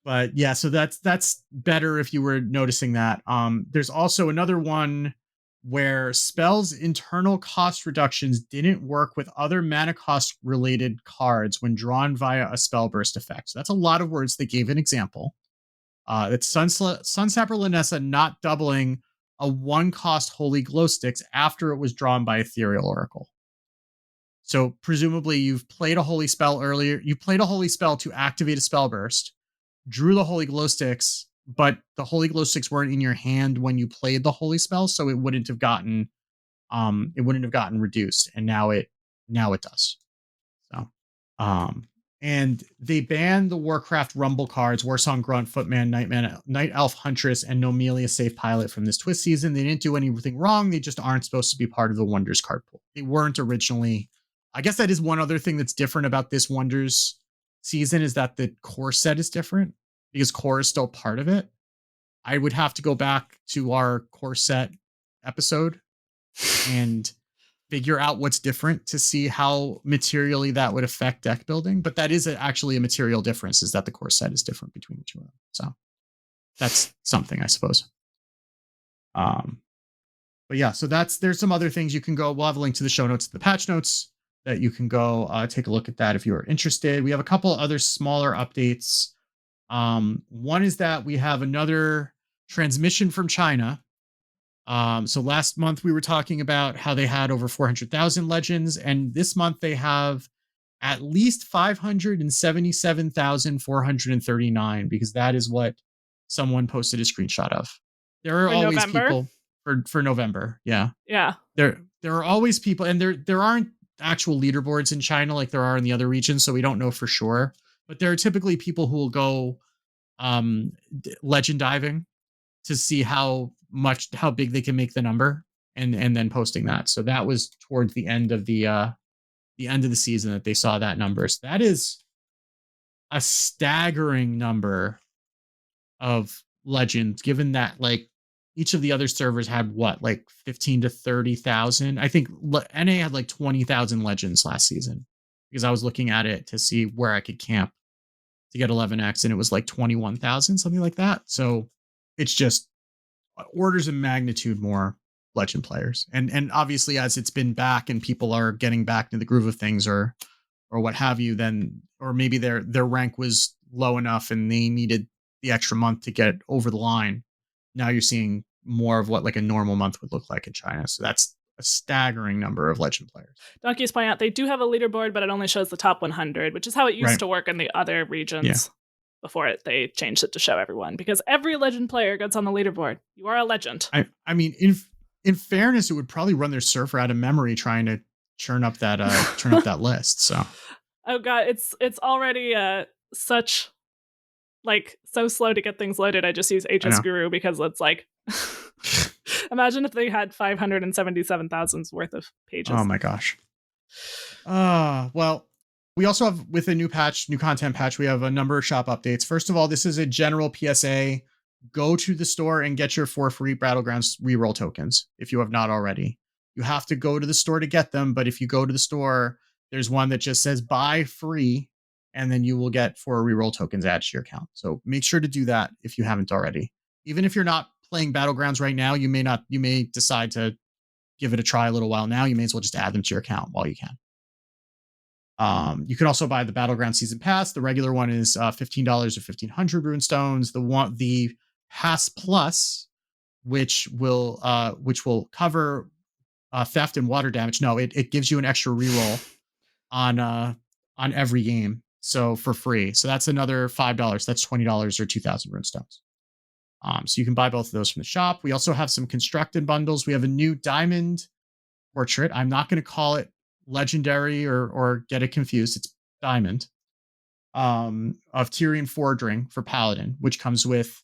but yeah, so that's better if you were noticing that. There's also another one where spells internal cost reductions didn't work with other mana cost related cards when drawn via a spell burst effect. So that's a lot of words. They gave an example. It's Sunsapper Linessa not doubling a 1-cost Holy Glow Sticks after it was drawn by Ethereal Oracle. So presumably you've played a holy spell earlier. You played a holy spell to activate a spell burst, drew the Holy Glow Sticks, but the Holy Glow Sticks weren't in your hand when you played the holy spell, so it wouldn't have gotten reduced, and now it does. So and they banned the Warcraft Rumble cards, Warsong Grunt, Footman, Night Elf Huntress, and Nomelia Safe Pilot from this Twist season. They didn't do anything wrong. They just aren't supposed to be part of the Wonders card pool. They weren't originally. I guess that is one other thing that's different about this Wonders season is that the core set is different because core is still part of it. I would have to go back to our core set episode and figure out what's different to see how materially that would affect deck building. But that is actually a material difference, is that the core set is different between the two of them. So that's something, I suppose. But yeah, so there's some other things you can go. We'll have a link to the show notes, the patch notes, that you can go take a look at that if you're interested. We have a couple other smaller updates. One is that we have another transmission from China. So last month we were talking about how they had over 400,000 legends, and this month they have at least 577,439 because that is what someone posted a screenshot of. There are always people for November. Yeah. Yeah. There are always people, and there aren't actual leaderboards in China like there are in the other regions, so we don't know for sure. But there are typically people who will go legend diving to see how big they can make the number, and then posting that. So that was towards the end of the season that they saw that number. So that is a staggering number of legends, given that like each of the other servers had what, like 15 to 30,000. I think NA had like 20,000 legends last season because I was looking at it to see where I could camp to get 11x, and it was like 21,000, something like that. So it's just orders of magnitude more legend players. And obviously as it's been back and people are getting back into the groove of things or what have you, then, or maybe their rank was low enough and they needed the extra month to get over the line. Now you're seeing more of what like a normal month would look like in China. So that's a staggering number of legend players. Donkey's point out they do have a leaderboard, but it only shows the top 100, which is how it used to work in the other regions before they changed it to show everyone, because every legend player gets on the leaderboard. You are a legend. I mean, in fairness, it would probably run their server out of memory trying to churn up that that list. So, oh god, it's already such like so slow to get things loaded. I just use HS Guru because it's like imagine if they had 577,000's worth of pages. Oh my gosh. Well, we also have, with a new content patch, we have a number of shop updates. First of all, this is a general PSA. Go to the store and get your 4 free Battlegrounds reroll tokens if you have not already. You have to go to the store to get them, but if you go to the store, there's one that just says buy free, and then you will get 4 reroll tokens added to your account. So make sure to do that if you haven't already. Even if you're not playing Battlegrounds right now, you may decide to give it a try a little while now. You may as well just add them to your account while you can. You can also buy the Battleground Season Pass. The regular one is $15 or 1,500 rune stones. The Pass Plus, which will cover theft and water damage. No, it gives you an extra reroll on every game, so for free. So that's another $5. That's $20 or 2,000 rune stones. So you can buy both of those from the shop. We also have some constructed bundles. We have a new diamond portrait. I'm not going to call it legendary or get it confused. It's diamond of Tyrion Fordring for Paladin, which comes with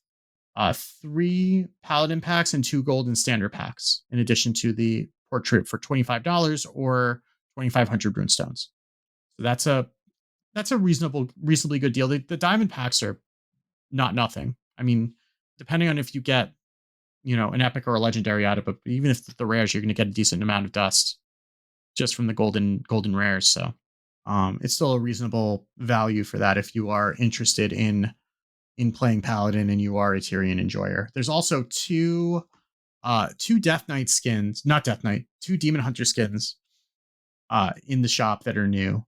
3 Paladin packs and 2 golden standard packs, in addition to the portrait for $25 or 2,500 rune stones. So that's a reasonably good deal. The diamond packs are not nothing. I mean, depending on if you get, an epic or a legendary out of it, but even if the rares, you're going to get a decent amount of dust just from the golden rares. So it's still a reasonable value for that if you are interested in playing Paladin and you are a Tyrion enjoyer. There's also two Death Knight skins, not Death Knight, two Demon Hunter skins in the shop that are new.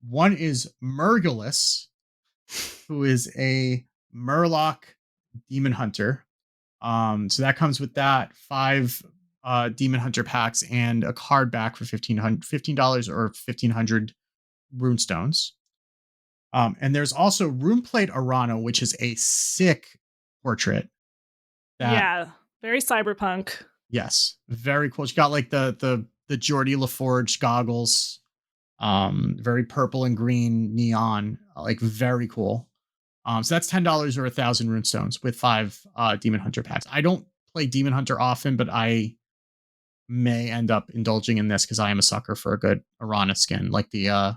One is Murgulus, who is a Murloc Demon Hunter. So that comes with that 5 Demon Hunter packs and a card back for $15 or 1,500 runestones. And there's also Runeplate Arana, which is a sick portrait. Yeah, very cyberpunk. Yes, very cool. She got like the Geordie LaForge goggles, very purple and green neon, like very cool. So that's $10 or 1,000 runestones with 5 Demon Hunter packs. I don't play Demon Hunter often, but I may end up indulging in this because I am a sucker for a good Arana skin. Like the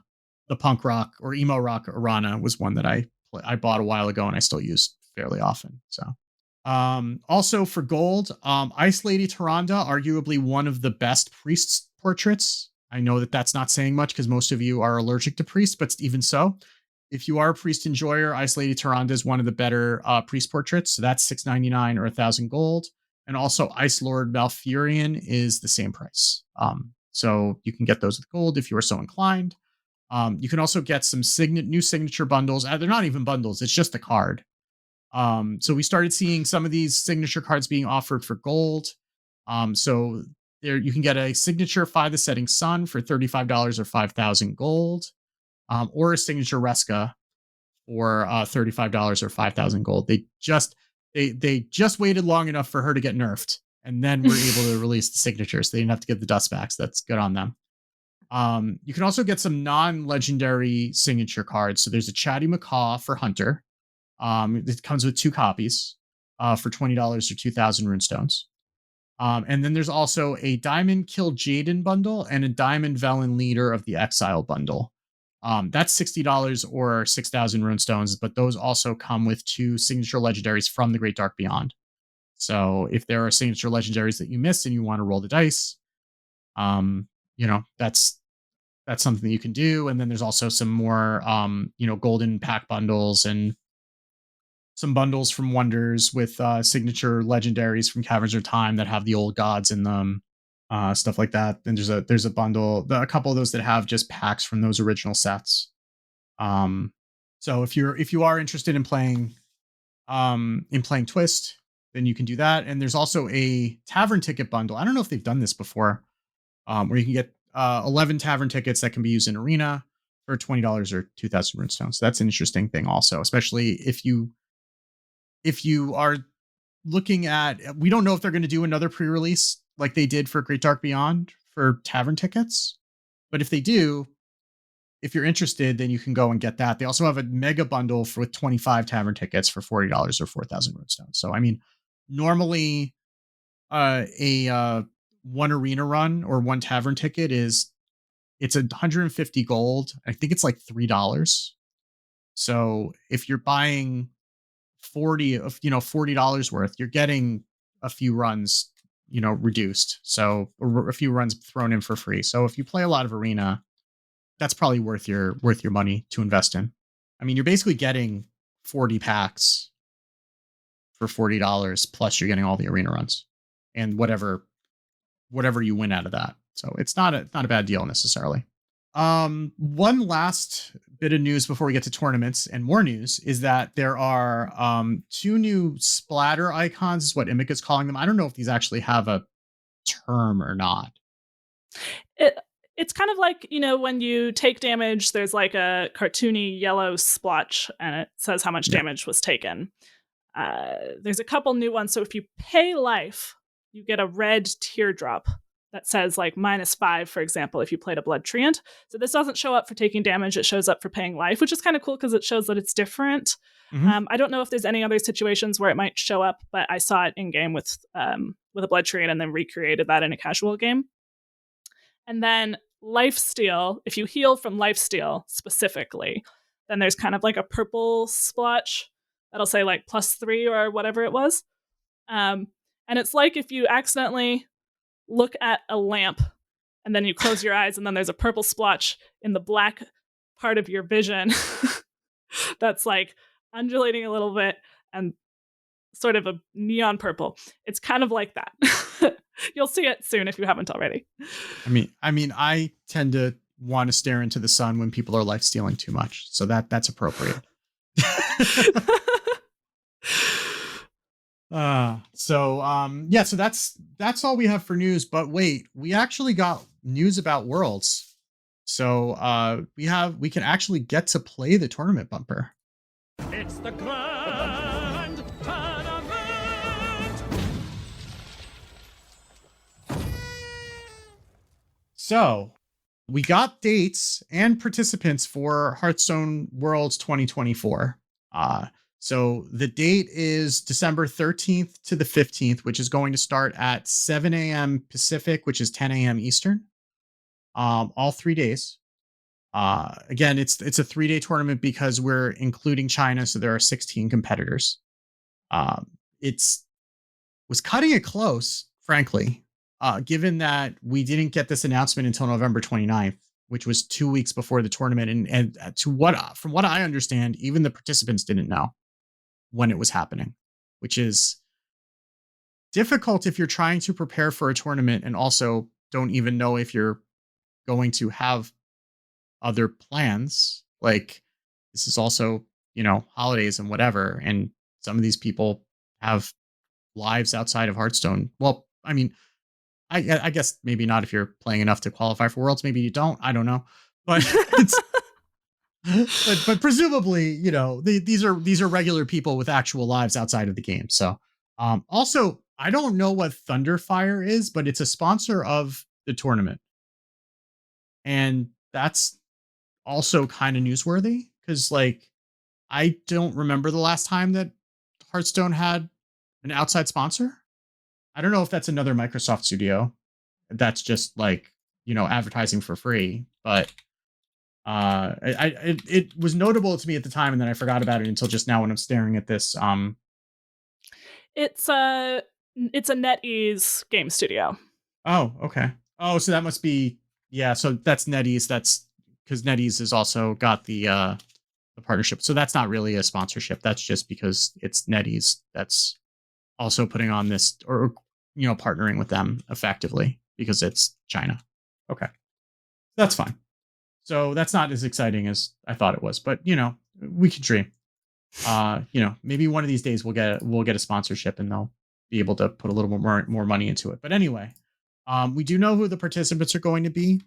punk rock or emo rock Arana was one that I bought a while ago and I still use fairly often. So also for gold, Ice Lady Tyrande, arguably one of the best priest portraits. I know that that's not saying much because most of you are allergic to priests, but even so, if you are a priest enjoyer, Ice Lady Tyrande is one of the better priest portraits. So that's $6.99 or 1,000 gold. And also Ice Lord Malfurion is the same price. So you can get those with gold if you are so inclined. You can also get some new signature bundles. They're not even bundles. It's just the card. So we started seeing some of these signature cards being offered for gold. So there you can get a signature Fi the Setting Sun for $35 or 5,000 gold. Or a signature Reska for $35 or 5,000 gold. They just waited long enough for her to get nerfed, and then were able to release the signatures. They didn't have to get the dust backs. That's good on them. You can also get some non-legendary signature cards. So there's a Chatty Macaw for Hunter. It comes with 2 copies for $20 or 2,000 runestones. And then there's also a Diamond Kill Jaden bundle and a Diamond Velen Leader of the Exile bundle. That's $60 or 6,000 runestones, but those also come with 2 signature legendaries from the Great Dark Beyond. So if there are signature legendaries that you missed and you want to roll the dice, that's something that you can do. And then there's also some more, golden pack bundles and some bundles from Wonders with signature legendaries from Caverns of Time that have the old gods in them. Stuff like that. And there's a bundle, a couple of those that have just packs from those original sets. So if you are interested in playing Twist, then you can do that. And there's also a tavern ticket bundle. I don't know if they've done this before, where you can get 11 tavern tickets that can be used in Arena for $20 or 2,000 runestones. So that's an interesting thing also, especially if you are looking at, we don't know if they're going to do another pre-release like they did for Great Dark Beyond for tavern tickets. But if they do, if you're interested, then you can go and get that. They also have a mega bundle with 25 tavern tickets for $40 or 4,000 runestones. So, I mean, normally a one arena run or one tavern ticket it's 150 gold. I think it's like $3. So if you're buying $40 worth, you're getting a few runs, reduced. So a few runs thrown in for free. So if you play a lot of Arena, that's probably worth your money to invest in. I mean, you're basically getting 40 packs for $40, plus you're getting all the Arena runs and whatever you win out of that. So it's not a bad deal necessarily. One last bit of news before we get to tournaments and more news is that there are 2 new splatter icons, is what Imik is calling them. I don't know if these actually have a term or not. It's kind of like, when you take damage, there's like a cartoony yellow splotch and it says how much damage was taken. There's a couple new ones. So if you pay life, you get a red teardrop that says like -5, for example, if you played a Blood Treant. So this doesn't show up for taking damage. It shows up for paying life, which is kind of cool because it shows that it's different. Mm-hmm. I don't know if there's any other situations where it might show up, but I saw it in game with a Blood Treant and then recreated that in a casual game. And then Lifesteal, if you heal from Lifesteal specifically, then there's kind of like a purple splotch that'll say like +3 or whatever it was. And it's like if you accidentally look at a lamp and then you close your eyes and then there's a purple splotch in the black part of your vision that's like undulating a little bit and sort of a neon purple. It's kind of like that. You'll see it soon if you haven't already. I tend to want to stare into the sun when people are life stealing too much, so that's appropriate. So that's all we have for news. But wait, we actually got news about Worlds. So we can actually get to play the tournament bumper. It's the grand tournament. So we got dates and participants for Hearthstone Worlds 2024. So the date is December 13th to the 15th, which is going to start at 7 a.m. Pacific, which is 10 a.m. Eastern. All 3 days. Again, it's a 3-day tournament because we're including China, so there are 16 competitors. It's was cutting it close, frankly, given that we didn't get this announcement until November 29th, which was 2 weeks before the tournament, and from what I understand, even the participants didn't know when it was happening, which is difficult if you're trying to prepare for a tournament and also don't even know if you're going to have other plans. Like, this is also, holidays and whatever, and some of these people have lives outside of Hearthstone. Well, I mean, I guess maybe not if you're playing enough to qualify for Worlds. Maybe you don't. I don't know, but but presumably, these are regular people with actual lives outside of the game. So, also, I don't know what Thunderfire is, but it's a sponsor of the tournament, and that's also kind of newsworthy because, like, I don't remember the last time that Hearthstone had an outside sponsor. I don't know if that's another Microsoft studio that's just like, advertising for free, but it was notable to me at the time, and then I forgot about it until just now when I'm staring at this. It's a NetEase game studio. Oh, okay. Oh, so that must be, yeah. So that's NetEase. That's because NetEase has also got the partnership. So that's not really a sponsorship. That's just because it's NetEase that's also putting on this, or partnering with them effectively because it's China. Okay, that's fine. So that's not as exciting as I thought it was, but we can dream. Maybe one of these days we'll get a sponsorship and they'll be able to put a little more money into it. But anyway, we do know who the participants are going to be.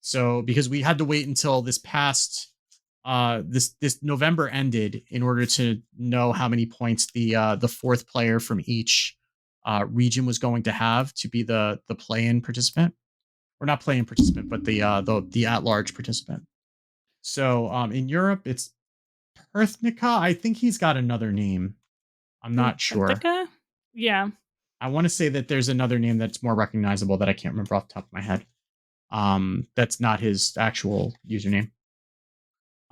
So because we had to wait until this past this November ended in order to know how many points the fourth player from each region was going to have to be the play-in participant. Or not play-in participant, but the at-large participant. So in Europe, it's Perthnica. I think he's got another name. I'm not sure. Perthnica? Yeah. I want to say that there's another name that's more recognizable that I can't remember off the top of my head. That's not his actual username.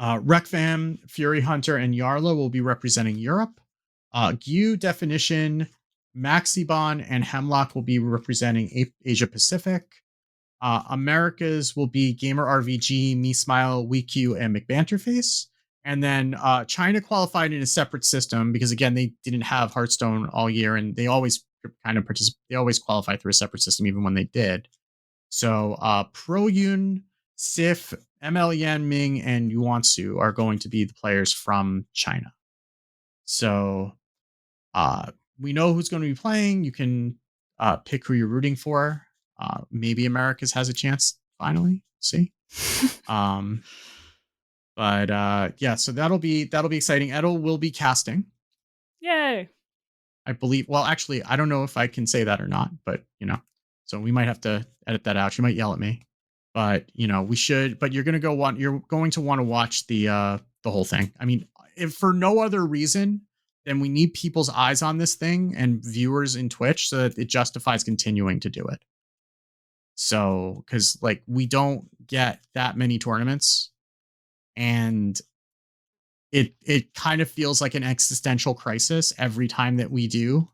Rekvam, Fury Hunter, and Yarla will be representing Europe. Gyu, Definition, Maxibon, and Hemlock will be representing Asia Pacific. Americas will be Gamer RVG, Me Smile, WeQ, and McBanterface. And then China qualified in a separate system because, again, they didn't have Hearthstone all year, and they always kind of they always qualify through a separate system, even when they did. So ProYun, Sif, ML Yanming, and Yuansu are going to be the players from China. So we know who's going to be playing. You can pick who you're rooting for. Maybe Americas has a chance finally. See. But yeah, so that'll be exciting. Edel will be casting. Yay. I believe. Well, actually, I don't know if I can say that or not, but so we might have to edit that out. She might yell at me, but we should. But you're going to want to watch the whole thing. I mean, if for no other reason, then we need people's eyes on this thing and viewers in Twitch so that it justifies continuing to do it. So, because we don't get that many tournaments, and it kind of feels like an existential crisis every time that we do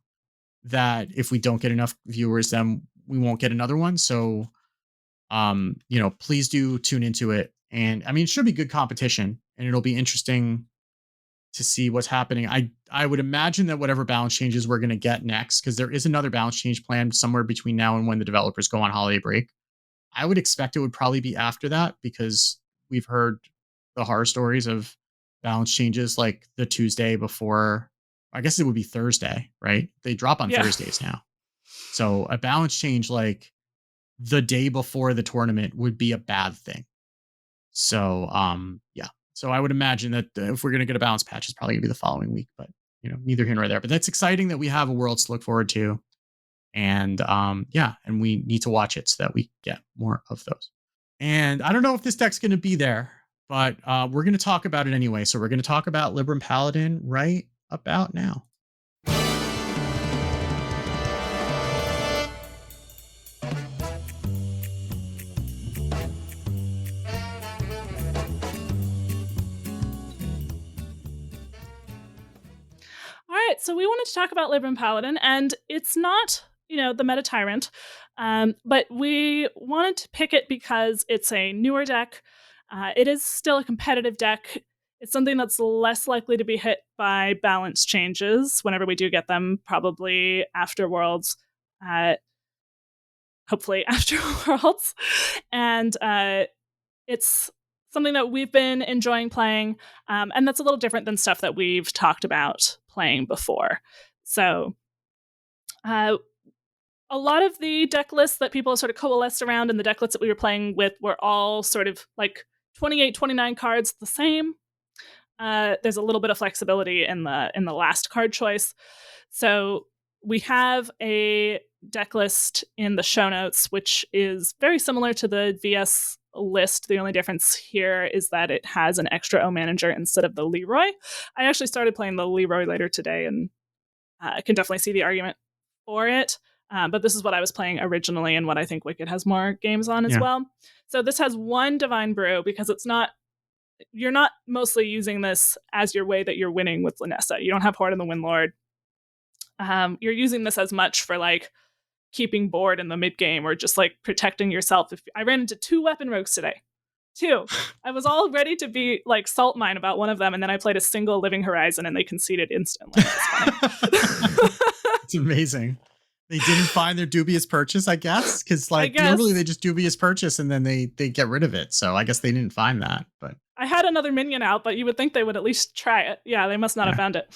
that. If we don't get enough viewers, then we won't get another one. So please do tune into it. And I mean, it should be good competition, and it'll be interesting to see what's happening. I would imagine that whatever balance changes we're going to get next, because there is another balance change planned somewhere between now and when the developers go on holiday break. I would expect it would probably be after that, because we've heard the horror stories of balance changes like the Tuesday before. I guess it would be Thursday, right? They drop on Thursdays now. So a balance change like the day before the tournament would be a bad thing. So, yeah. So I would imagine that if we're going to get a balance patch, it's probably going to be the following week, but neither here nor there. But that's exciting that we have a Worlds to look forward to. And and we need to watch it so that we get more of those. And I don't know if this deck's going to be there, but we're going to talk about it anyway. So we're going to talk about Libram Paladin right about now. All right, so we wanted to talk about Libram Paladin, and it's not, the meta tyrant, but we wanted to pick it because it's a newer deck. It is still a competitive deck. It's something that's less likely to be hit by balance changes whenever we do get them, probably after Worlds, hopefully after Worlds. And it's something that we've been enjoying playing, and that's a little different than stuff that we've talked about playing before. So a lot of the deck lists that people sort of coalesced around and the deck lists that we were playing with were all sort of like 28, 29 cards the same. There's a little bit of flexibility in the last card choice. So we have a deck list in the show notes, which is very similar to the VS list. The only difference here is that it has an extra O manager instead of the Leroy. I actually started playing the Leroy later today, and I can definitely see the argument for it. But this is what I was playing originally and what I think Wicked has more games on as well. So this has one Divine Brew because you're not mostly using this as your way that you're winning with Lanessa. You don't have Horde and the Windlord. You're using this as much for like keeping board in the mid game or just like protecting yourself. If I ran into 2 weapon rogues today, 2. I was all ready to be like salt mine about one of them, and then I played a single Living Horizon and they conceded instantly. It's amazing. They didn't find their dubious purchase, I guess, because normally they just dubious purchase and then they get rid of it. So I guess they didn't find that. But I had another minion out, but you would think they would at least try it. Yeah, they must not have found it.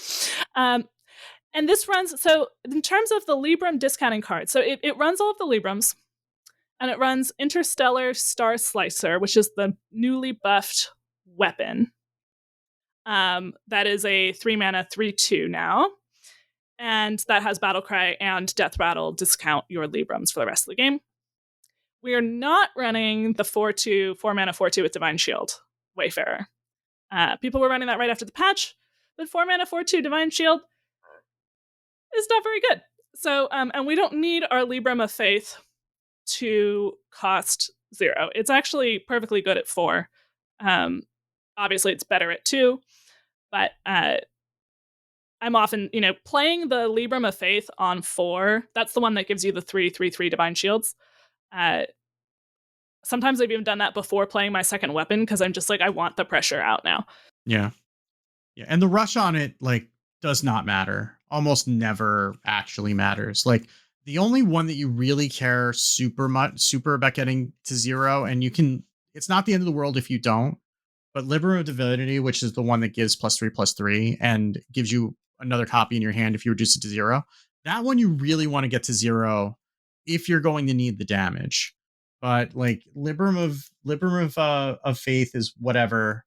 And this runs, so in terms of the Libram discounting card, so it runs all of the Librams, and it runs Interstellar Star Slicer, which is the newly buffed weapon. That is a 3-mana 3/2 now. And that has Battlecry and Death Rattle discount your Librams for the rest of the game. We are not running the 4-mana 4/2 with Divine Shield, Wayfarer. People were running that right after the patch, but 4-mana 4/2 Divine Shield is not very good. So, and we don't need our Libram of Faith to cost 0. It's actually perfectly good at 4. Obviously, it's better at 2, but I'm often, playing the Libram of Faith on 4. That's the one that gives you the 3/3/3 Divine Shields. Sometimes I've even done that before playing my second weapon because I'm just like, I want the pressure out now. Yeah. And the rush on it, does not matter. Almost never actually matters. The only one that you really care super about getting to 0, and it's not the end of the world if you don't, but Libram of Divinity, which is the one that gives +3/+3 and gives you another copy in your hand if you reduce it to 0. That one you really want to get to 0 if you're going to need the damage. But Libram of Faith is whatever.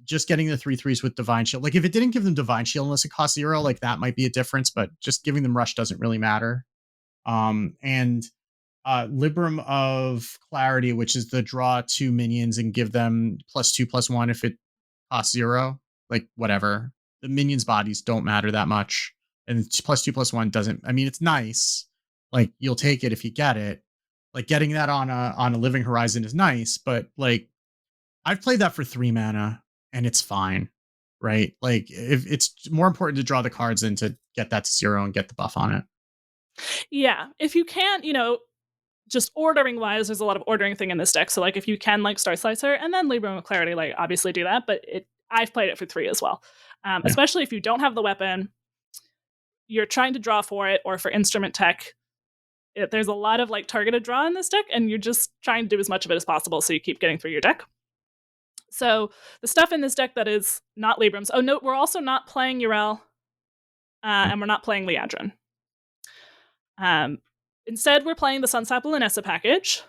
Just getting the 3/3s with Divine Shield. If it didn't give them Divine Shield unless it costs 0, that might be a difference, but just giving them rush doesn't really matter. And Libram of Clarity, which is the draw 2 minions and give them +2/+1 if it costs 0. Whatever. The minions' bodies don't matter that much. And +2/+1 doesn't, it's nice. You'll take it if you get it. Getting that on a Living Horizon is nice, but I've played that for 3 mana and it's fine. right? Like if it's more important to draw the cards than to get that to 0 and get the buff on it. Yeah, if you can't, just ordering wise, there's a lot of ordering thing in this deck. So like if you can like Star Slicer and then Libram of Clarity, like obviously do that. But I've played it for 3 as well. Especially if you don't have the weapon, you're trying to draw for it or for instrument tech. There's a lot of like targeted draw in this deck, and you're just trying to do as much of it as possible so you keep getting through your deck. So the stuff in this deck that is not Libram's. Oh no, we're also not playing Urel, and we're not playing Liadrin. Instead, we're playing the Sunsap Lunessa package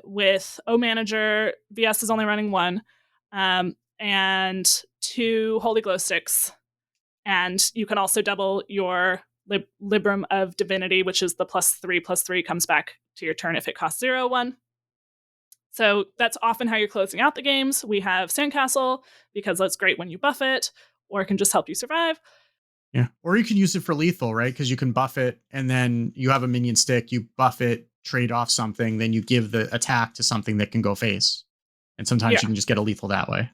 with O Manager. VS is only running 1, and 2 Holy Glow Sticks. And you can also double your Libram of Divinity, which is the +3/+3 comes back to your turn if it costs 0/1. So that's often how you're closing out the games. We have Sandcastle because that's great when you buff it, or it can just help you survive. Yeah. Or you can use it for lethal, right? Because you can buff it and then you have a minion stick, you buff it, trade off something, then you give the attack to something that can go face. And sometimes you can just get a lethal that way.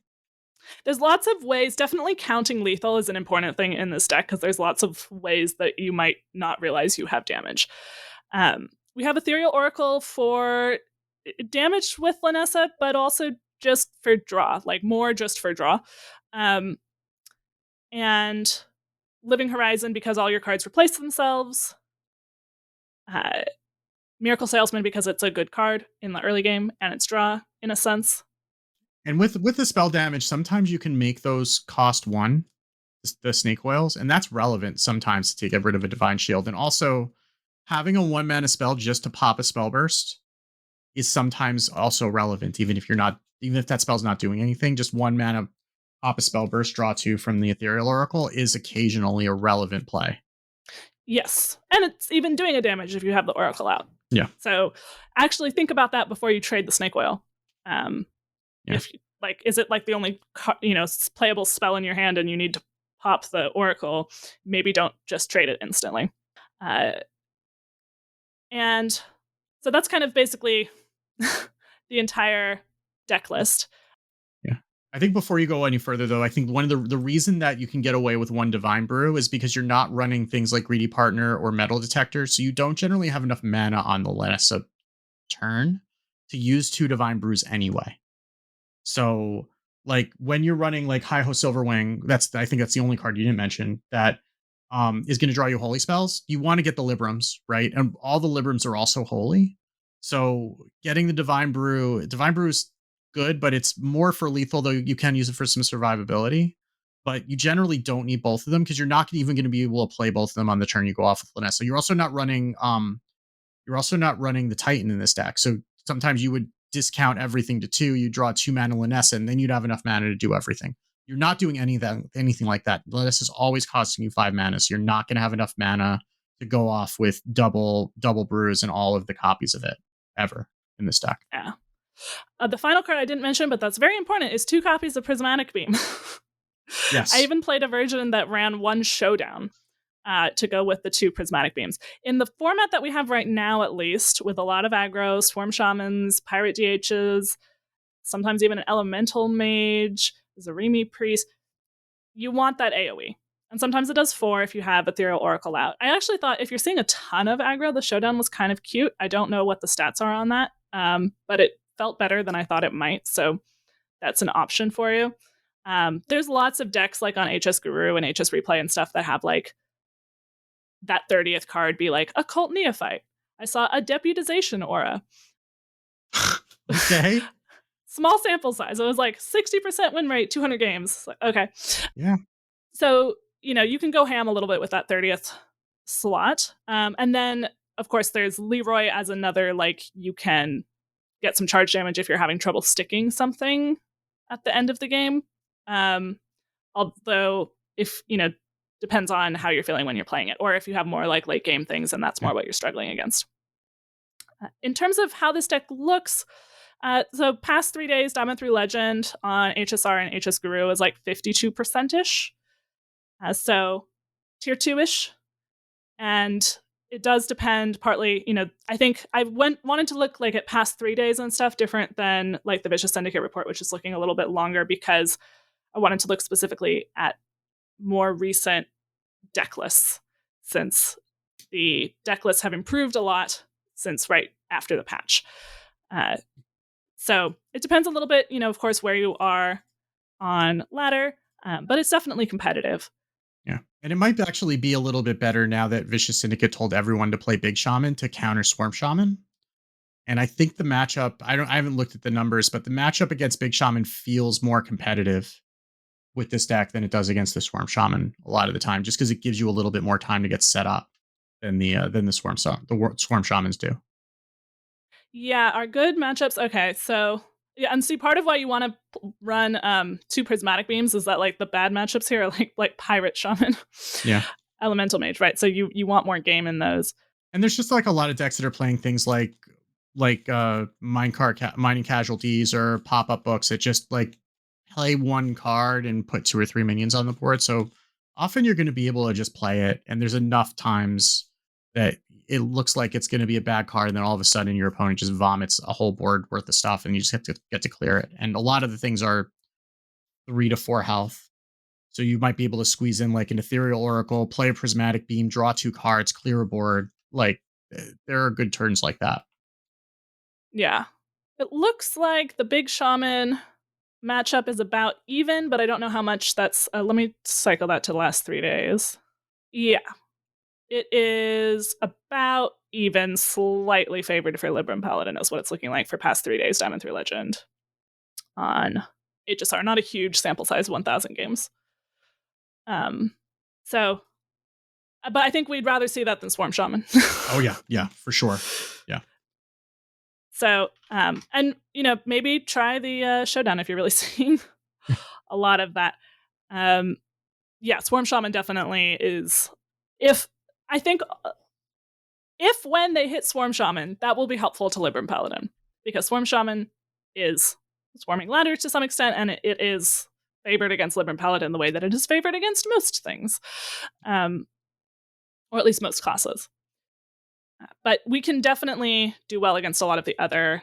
There's lots of ways. Definitely counting lethal is an important thing in this deck because there's lots of ways that you might not realize you have damage. We have Ethereal Oracle for damage with Lunessa, but also just for draw, like more just for draw. And Living Horizon because all your cards replace themselves. Miracle Salesman because it's a good card in the early game and it's draw in a sense. And with the spell damage, sometimes you can make those cost 1, the snake oils, and that's relevant sometimes to get rid of a divine shield. And also having a 1 mana spell just to pop a spell burst is sometimes also relevant, even if that spell's not doing anything. Just 1 mana pop a spell burst, draw 2 from the Ethereal Oracle is occasionally a relevant play. Yes. And it's even doing a damage if you have the Oracle out. Yeah. So actually think about that before you trade the snake oil. If is it like the only playable spell in your hand and you need to pop the Oracle, maybe don't just trade it instantly. And so that's kind of basically the entire deck list. Yeah. I think before you go any further, though, I think one of the reason that you can get away with 1 Divine Brew is because you're not running things like Greedy Partner or Metal Detector, so you don't generally have enough mana on the Lunessa turn to use 2 Divine Brews anyway. So, like, when you're running, like, Hi-Ho Silverwing, I think that's the only card you didn't mention, that is going to draw you holy spells. You want to get the Librams, right? And all the Librams are also holy. So, getting the Divine Brew is good, but it's more for lethal, though you can use it for some survivability. But you generally don't need both of them because you're not even going to be able to play both of them on the turn you go off with Lunessa. You're also not running the Titan in this deck. So sometimes you would discount everything to 2, you draw 2 mana Lunessa, and then you'd have enough mana to do everything. You're not doing anything like that. Lunessa is always costing you 5 mana, so you're not going to have enough mana to go off with double brews and all of the copies of it ever in this deck. Yeah. The final card I didn't mention, but that's very important, is 2 copies of Prismatic Beam. Yes. I even played a version that ran 1 Showdown to go with the 2 Prismatic Beams. In the format that we have right now, at least, with a lot of aggro, Swarm Shamans, Pirate DHs, sometimes even an Elemental Mage, Zarimi Priest, you want that AoE. And sometimes it does 4 if you have Ethereal Oracle out. I actually thought if you're seeing a ton of aggro, the Showdown was kind of cute. I don't know what the stats are on that, but it felt better than I thought it might, so that's an option for you. There's lots of decks like on HS Guru and HS Replay and stuff that have like that 30th card be like Occult Neophyte. I saw a Deputization Aura. Okay. Small sample size. It was like 60% win rate, 200 games. Like, okay. Yeah. So, you can go ham a little bit with that 30th slot. And then, of course, there's Leroy as another, like, you can get some charge damage if you're having trouble sticking something at the end of the game. Although, if, depends on how you're feeling when you're playing it, or if you have more like late game things and that's more what you're struggling against. In terms of how this deck looks, so past 3 days, Diamond through Legend on HSR and HS Guru is like 52%-ish. So tier 2-ish. And it does depend partly, I think I wanted to look like at past 3 days and stuff different than like the Vicious Syndicate report, which is looking a little bit longer because I wanted to look specifically at more recent deck lists, since the deck lists have improved a lot since right after the patch. So it depends a little bit, of course, where you are on ladder, but it's definitely competitive. Yeah. And it might actually be a little bit better now that Vicious Syndicate told everyone to play Big Shaman to counter Swarm Shaman. And I think the matchup, I haven't looked at the numbers, but the matchup against Big Shaman feels more competitive with this deck than it does against the Swarm Shaman a lot of the time, just because it gives you a little bit more time to get set up than the Swarm Shamans do. Yeah, our good matchups. Okay, so yeah, and see, part of why you want to run 2 Prismatic Beams is that like the bad matchups here are like Pirate Shaman, Yeah, Elemental Mage, right? So you want more game in those. and there's just like a lot of decks that are playing things like mining casualties or pop-up books that just like play one card and put 2 or 3 minions on the board. So often you're going to be able to just play it, and there's enough times that it looks like it's going to be a bad card, and then all of a sudden your opponent just vomits a whole board worth of stuff, and you just have to get to clear it. And a lot of the things are 3 to 4 health. So you might be able to squeeze in like an Ethereal Oracle, play a Prismatic Beam, draw 2 cards, clear a board. Like there are good turns like that. Yeah, it looks like the Big Shaman matchup is about even, but I don't know how much that's. Let me cycle that to the last 3 days. Yeah, it is about even, slightly favored for Libram Paladin is what it's looking like for past 3 days, Diamond through Legend. On HSR, not a huge sample size, 1,000 games. So, but I think we'd rather see that than Swarm Shaman. Oh yeah, for sure. Yeah. So, and maybe try the Showdown if you're really seeing a lot of that. Yeah, Swarm Shaman definitely is. If when they hit Swarm Shaman, that will be helpful to Libram Paladin, because Swarm Shaman is swarming ladder to some extent, and it is favored against Libram Paladin the way that it is favored against most things, or at least most classes. But we can definitely do well against a lot of the other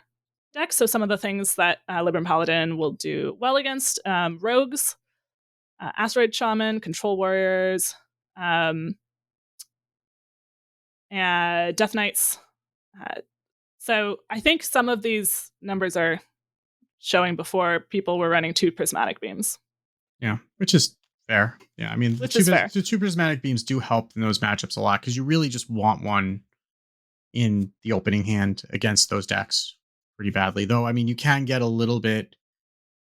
decks. So some of the things that Libram Paladin will do well against: rogues, Asteroid Shaman, Control Warriors, and Death Knights. So I think some of these numbers are showing before people were running 2 Prismatic Beams. Yeah, which is fair. Yeah, I mean, the 2 Prismatic Beams do help in those matchups a lot, because you really just want one in the opening hand against those decks pretty badly. Though, I mean, you can get a little bit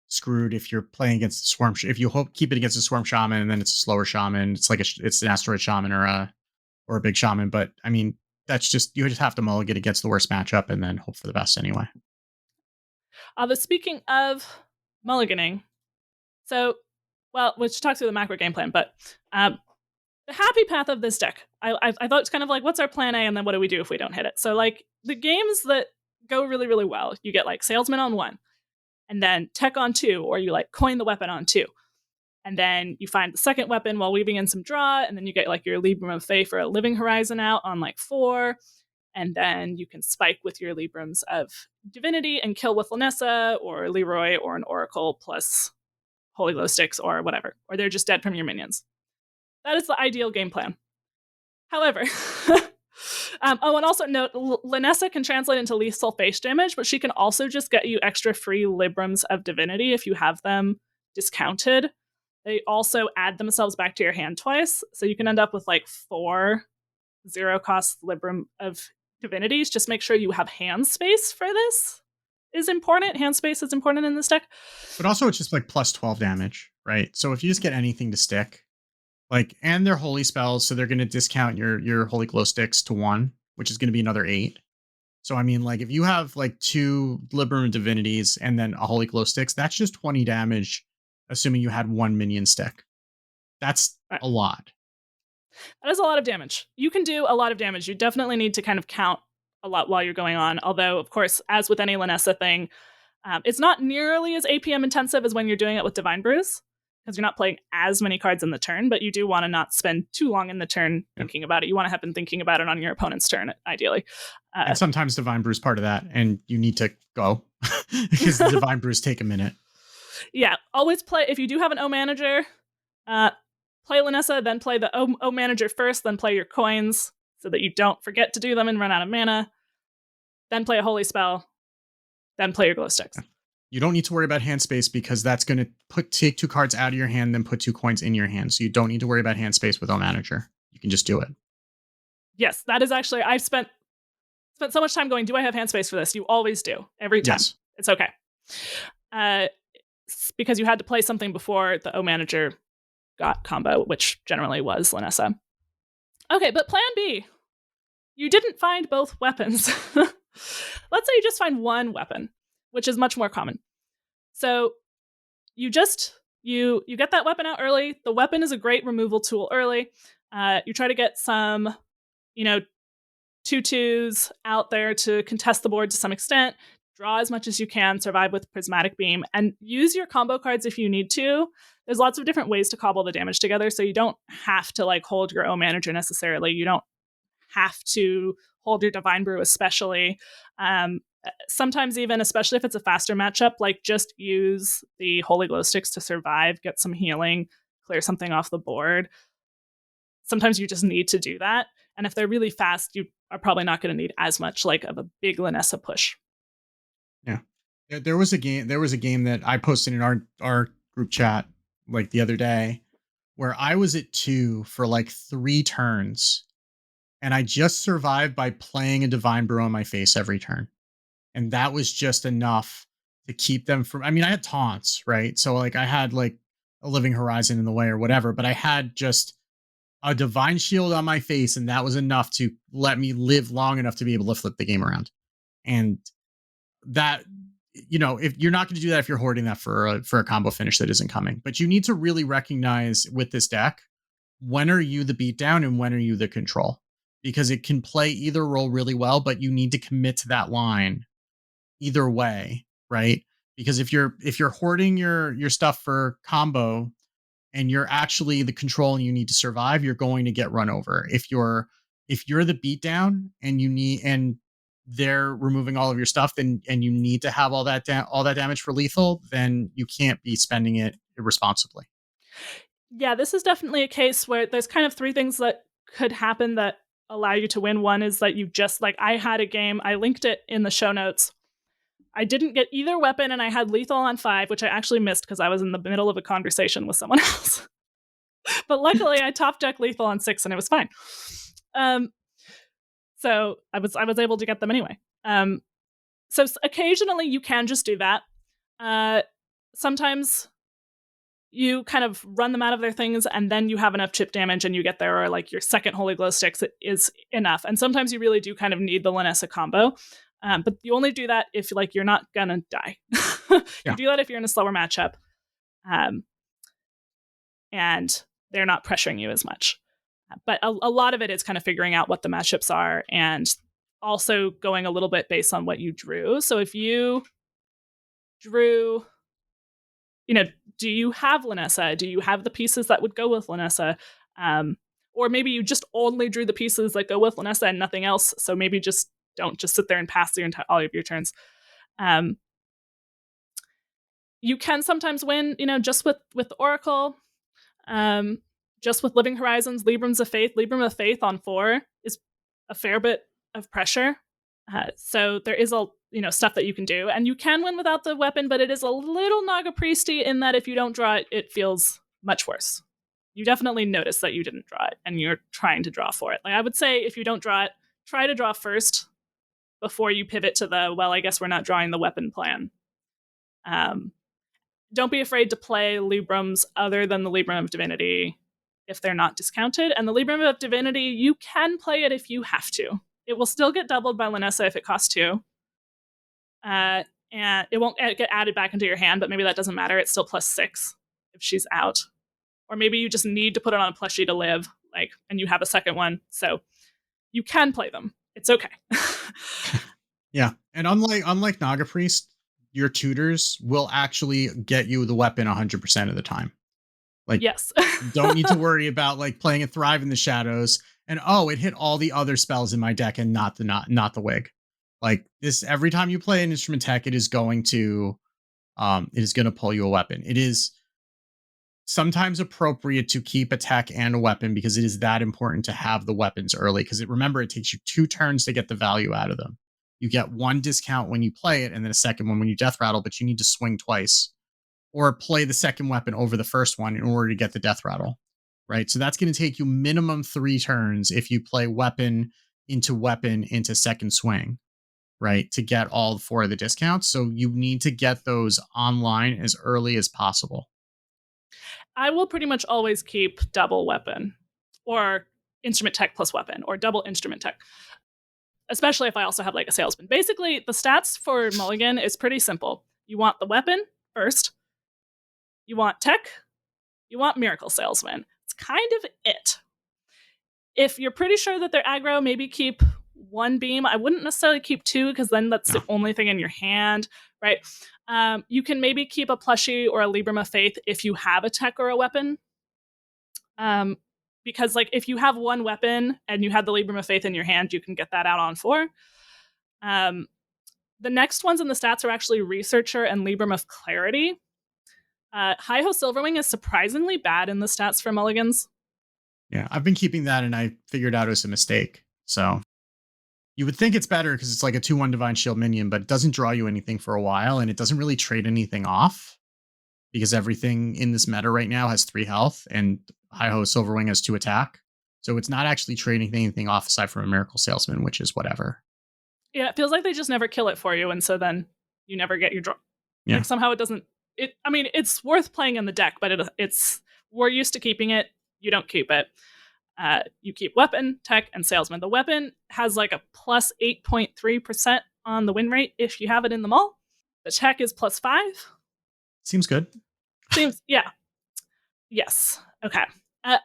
screwed if you're playing against the Swarm. If you keep it against a Swarm Shaman and then it's a slower Shaman, it's like it's an Asteroid Shaman or a Big Shaman. But I mean, that's just, you just have to mulligan against the worst matchup and then hope for the best anyway. But speaking of mulliganing, so, well, we should talk through the macro game plan, but the happy path of this deck, I thought it's kind of like, what's our plan A, and then what do we do if we don't hit it? So, like, the games that go really, really well, you get, like, Salesman on 1, and then Tech on 2, or you, like, coin the weapon on 2. And then you find the second weapon while weaving in some draw, and then you get, like, your Libram of Fae for a Living Horizon out on, like, 4, and then you can spike with your Librams of Divinity and kill with Lanessa, or Leroy, or an Oracle, plus Holy Glow Sticks, or whatever. Or they're just dead from your minions. That is the ideal game plan. However, and also note, Lanessa can translate into lethal face damage, but she can also just get you extra free Librams of Divinity if you have them discounted. They also add themselves back to your hand twice, so you can end up with like 4 0-cost Libram of Divinities. Just make sure you have hand space for this. Is important. Hand space is important in this deck. But also it's just like plus 12 damage, right? So if you just get anything to stick, like, and they're holy spells, so they're going to discount your Holy Glow Sticks to 1, which is going to be another 8. So I mean, like, if you have like 2 Libram Divinities and then a Holy Glow Sticks, that's just 20 damage, assuming you had 1 minion stick. That's a lot. That is a lot of damage. You can do a lot of damage. You definitely need to kind of count a lot while you're going on. Although, of course, as with any Lanessa thing, it's not nearly as APM intensive as when you're doing it with Divine Brews, because you're not playing as many cards in the turn, but you do want to not spend too long in the turn thinking about it. You want to have been thinking about it on your opponent's turn, ideally. And sometimes Divine Brew is part of that, and you need to go because the Divine Brews take a minute. Yeah, always play, if you do have an O manager, play Linessa, then play the O manager first, then play your coins so that you don't forget to do them and run out of mana. Then play a holy spell, then play your glow sticks. You don't need to worry about hand space because that's going to take 2 cards out of your hand, then put 2 coins in your hand. So you don't need to worry about hand space with O Manager. You can just do it. Yes, that is actually, I've spent so much time going, do I have hand space for this? You always do, every time. Yes. It's okay. Because you had to play something before the O Manager got combo, which generally was Linessa. Okay, but plan B. You didn't find both weapons. Let's say you just find one weapon, which is much more common. So you get that weapon out early. The weapon is a great removal tool early. You try to get some, 2/2s out there to contest the board to some extent. Draw as much as you can, survive with Prismatic Beam, and use your combo cards if you need to. There's lots of different ways to cobble the damage together, so you don't have to hold your O Manager necessarily. You don't have to hold your Divine Brew especially. Sometimes even, especially if it's a faster matchup, just use the Holy Glow Sticks to survive, get some healing, clear something off the board. Sometimes you just need to do that. And if they're really fast, you are probably not going to need as much of a big Linessa push. Yeah. There was a game that I posted in our group chat the other day where I was at 2 for 3 turns. And I just survived by playing a Divine Brew on my face every turn. And that was just enough to keep them from, I had taunts, right? So I had a Living Horizon in the way or whatever, but I had just a Divine Shield on my face, and that was enough to let me live long enough to be able to flip the game around. And that, if you're not going to do that if you're hoarding that for a combo finish that isn't coming, but you need to really recognize with this deck, when are you the beatdown and when are you the control? Because it can play either role really well, but you need to commit to that line either way, right? Because if you're hoarding your stuff for combo and you're actually the control and you need to survive, you're going to get run over. If you're the beatdown and they're removing all of your stuff, and you need to have all that damage for lethal, then you can't be spending it irresponsibly. Yeah, this is definitely a case where there's kind of 3 things that could happen that allow you to win. One is that you just I had a game, I linked it in the show notes. I didn't get either weapon and I had lethal on 5, which I actually missed because I was in the middle of a conversation with someone else. But luckily I top deck lethal on 6 and it was fine. So I was able to get them anyway. So occasionally you can just do that. Sometimes you kind of run them out of their things and then you have enough chip damage and you get there, or your second Holy Glow Sticks is enough. And sometimes you really do kind of need the Linessa combo. But you only do that if you're not gonna die. You do that if you're in a slower matchup. And they're not pressuring you as much. But a lot of it is kind of figuring out what the matchups are and also going a little bit based on what you drew. So if you drew, do you have Linessa? Do you have the pieces that would go with Linessa? Or maybe you just only drew the pieces that go with Linessa and nothing else. So maybe just don't just sit there and pass all of your turns. You can sometimes win, just with Oracle. Just with Living Horizons, Libram of Faith on 4 is a fair bit of pressure. So there is stuff that you can do, and you can win without the weapon, but it is a little Naga Priesty in that if you don't draw it, it feels much worse. You definitely notice that you didn't draw it, and you're trying to draw for it. I would say if you don't draw it, try to draw first before you pivot to I guess we're not drawing the weapon plan. Don't be afraid to play Librams other than the Libram of Divinity if they're not discounted. And the Libram of Divinity, you can play it if you have to. It will still get doubled by Linessa if it costs 2. And it won't get added back into your hand, but maybe that doesn't matter. It's still +6 if she's out. Or maybe you just need to put it on a plushie to live, and you have a second one. So you can play them. It's okay. Yeah. And unlike Naga Priest, your tutors will actually get you the weapon 100% of the time. Yes. You don't need to worry about playing a Thrive in the Shadows and it hit all the other spells in my deck and not the wig. This every time you play an instrument tech, it is going to it is going to pull you a weapon. It is sometimes appropriate to keep a tech and a weapon because it is that important to have the weapons early. Because remember, it takes you 2 turns to get the value out of them. You get 1 discount when you play it, and then a second one when you death rattle, but you need to swing twice or play the second weapon over the first one in order to get the death rattle, right? So that's going to take you minimum 3 turns if you play weapon into second swing, right? To get all 4 of the discounts. So you need to get those online as early as possible. I will pretty much always keep double weapon or instrument tech plus weapon or double instrument tech, especially if I also have like a salesman. Basically, the stats for Mulligan is pretty simple. You want the weapon first, you want tech, you want miracle salesman. It's kind of it. If you're pretty sure that they're aggro, maybe keep 1 beam. I wouldn't necessarily keep 2 because then that's the only thing in your hand, right? You can maybe keep a plushie or a Libram of Faith if you have a tech or a weapon. Because like if you have 1 weapon and you have the Libram of Faith in your hand, you can get that out on 4. The next ones in the stats are actually Researcher and Libram of Clarity. Hi-Ho Silverwing is surprisingly bad in the stats for Mulligans. Yeah, I've been keeping that and I figured out it was a mistake. So you would think it's better because it's like a 2/1 Divine Shield minion, but it doesn't draw you anything for a while and it doesn't really trade anything off because everything in this meta right now has 3 health and Hi-Ho Silverwing has 2 attack. So it's not actually trading anything off aside from a Miracle Salesman, which is whatever. Yeah, it feels like they just never kill it for you, and so then you never get your draw. Yeah. Like somehow it doesn't. I mean, it's worth playing in the deck, but it's we're used to keeping it. You don't keep it. You keep weapon, tech, and salesman. The weapon has like a plus 8.3% on the win rate if you have it in the mall. The tech is plus 5. Seems good. Yeah. Yes. Okay.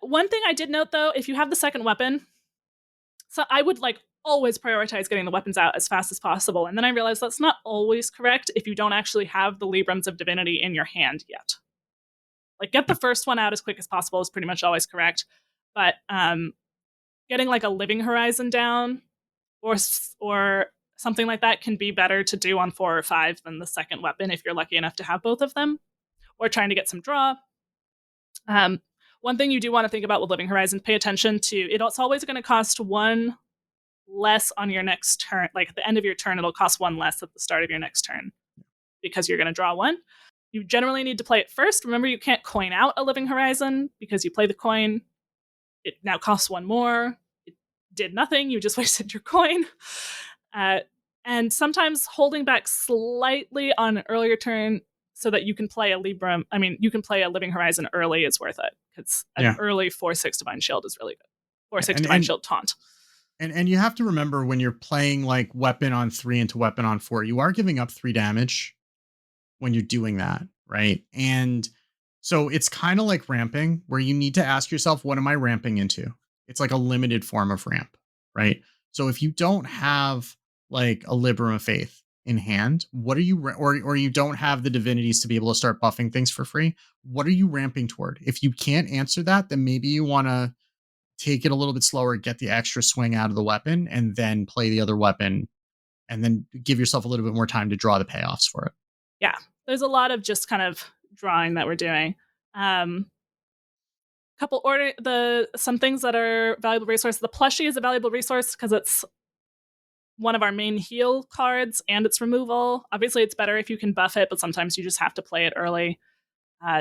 One thing I did note though, if you have the second weapon, so I would like always prioritize getting the weapons out as fast as possible. And then I realized that's not always correct if you don't actually have the Librams of Divinity in your hand yet. Like get the first one out as quick as possible is pretty much always correct. But getting like a Living Horizon down or something like that can be better to do on 4 or 5 than the second weapon if you're lucky enough to have both of them, or trying to get some draw. One thing you do want to think about with Living Horizon, pay attention to, it's always going to cost 1 less on your next turn. Like at the end of your turn, it'll cost 1 less at the start of your next turn because you're going to draw 1. You generally need to play it first. Remember, you can't coin out a Living Horizon because you play the coin. It now costs 1 more. It did nothing. You just wasted your coin. And sometimes holding back slightly on an earlier turn so that you can play a Libram. I mean, you can play a Living Horizon early is worth it because an early 4/6 Divine Shield is really good. 4/6 Divine Shield taunt. And you have to remember when you're playing like weapon on 3 into weapon on 4, you are giving up 3 damage when you're doing that, right? And so it's kind of like ramping where you need to ask yourself, what am I ramping into? It's like a limited form of ramp, right? So if you don't have like a Libram of Faith in hand, what are you, or you don't have the divinities to be able to start buffing things for free, what are you ramping toward? If you can't answer that, then maybe you want to take it a little bit slower, get the extra swing out of the weapon, and then play the other weapon, and then give yourself a little bit more time to draw the payoffs for it. Yeah, there's a lot of just kind of drawing that we're doing. Some things that are valuable resource. The plushie is a valuable resource because it's one of our main heal cards and its removal. Obviously, it's better if you can buff it, but sometimes you just have to play it early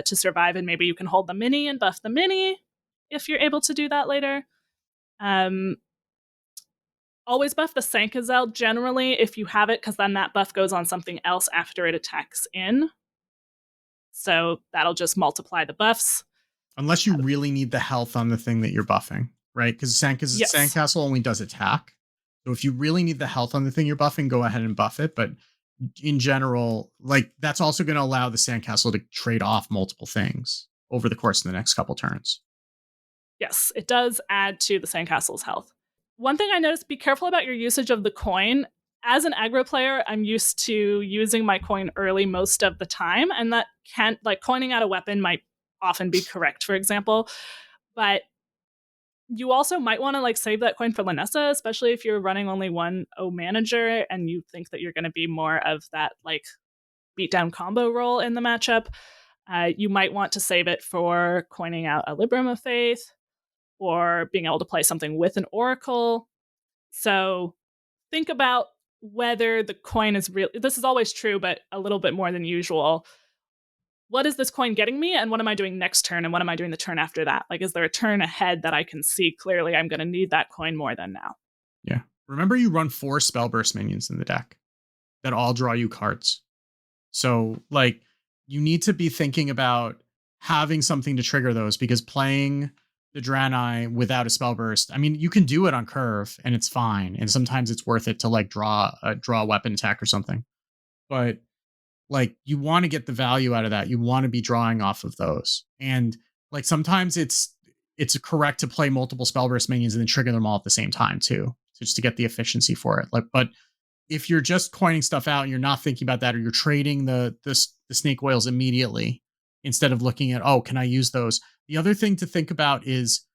to survive, and maybe you can hold the mini and buff the mini if you're able to do that later. Always buff the Sankazel generally if you have it, because then that buff goes on something else after it attacks in. So that'll just multiply the buffs. Unless you really need the health on the thing that you're buffing, right? Because Sandcastle only does attack. So if you really need the health on the thing you're buffing, go ahead and buff it. But in general, like that's also going to allow the Sandcastle to trade off multiple things over the course of the next couple turns. Yes, it does add to the Sandcastle's health. One thing I noticed, be careful about your usage of the coin. As an aggro player, I'm used to using my coin early most of the time, and that can't, like, coining out a weapon might often be correct, for example, but you also might want to like save that coin for Lanessa, especially if you're running only 1 O manager and you think that you're going to be more of that like beatdown combo role in the matchup. You might want to save it for coining out a Libram of Faith or being able to play something with an Oracle. So think about whether the coin is real. This is always true, but a little bit more than usual. What is this coin getting me, and what am I doing next turn, and what am I doing the turn after that? Like, is there a turn ahead that I can see clearly I'm going to need that coin more than now? Yeah. Remember, you run 4 Spellburst minions in the deck that all draw you cards. So, like, you need to be thinking about having something to trigger those, because playing the Draenei without a Spellburst, I mean, you can do it on curve and it's fine. And sometimes it's worth it to like draw a weapon attack or something. But like, you want to get the value out of that. You want to be drawing off of those. And like, sometimes it's correct to play multiple Spellburst minions and then trigger them all at the same time too, just to get the efficiency for it. Like, but if you're just coining stuff out and you're not thinking about that, or you're trading the snake oils immediately instead of looking at, oh, can I use those? The other thing to think about is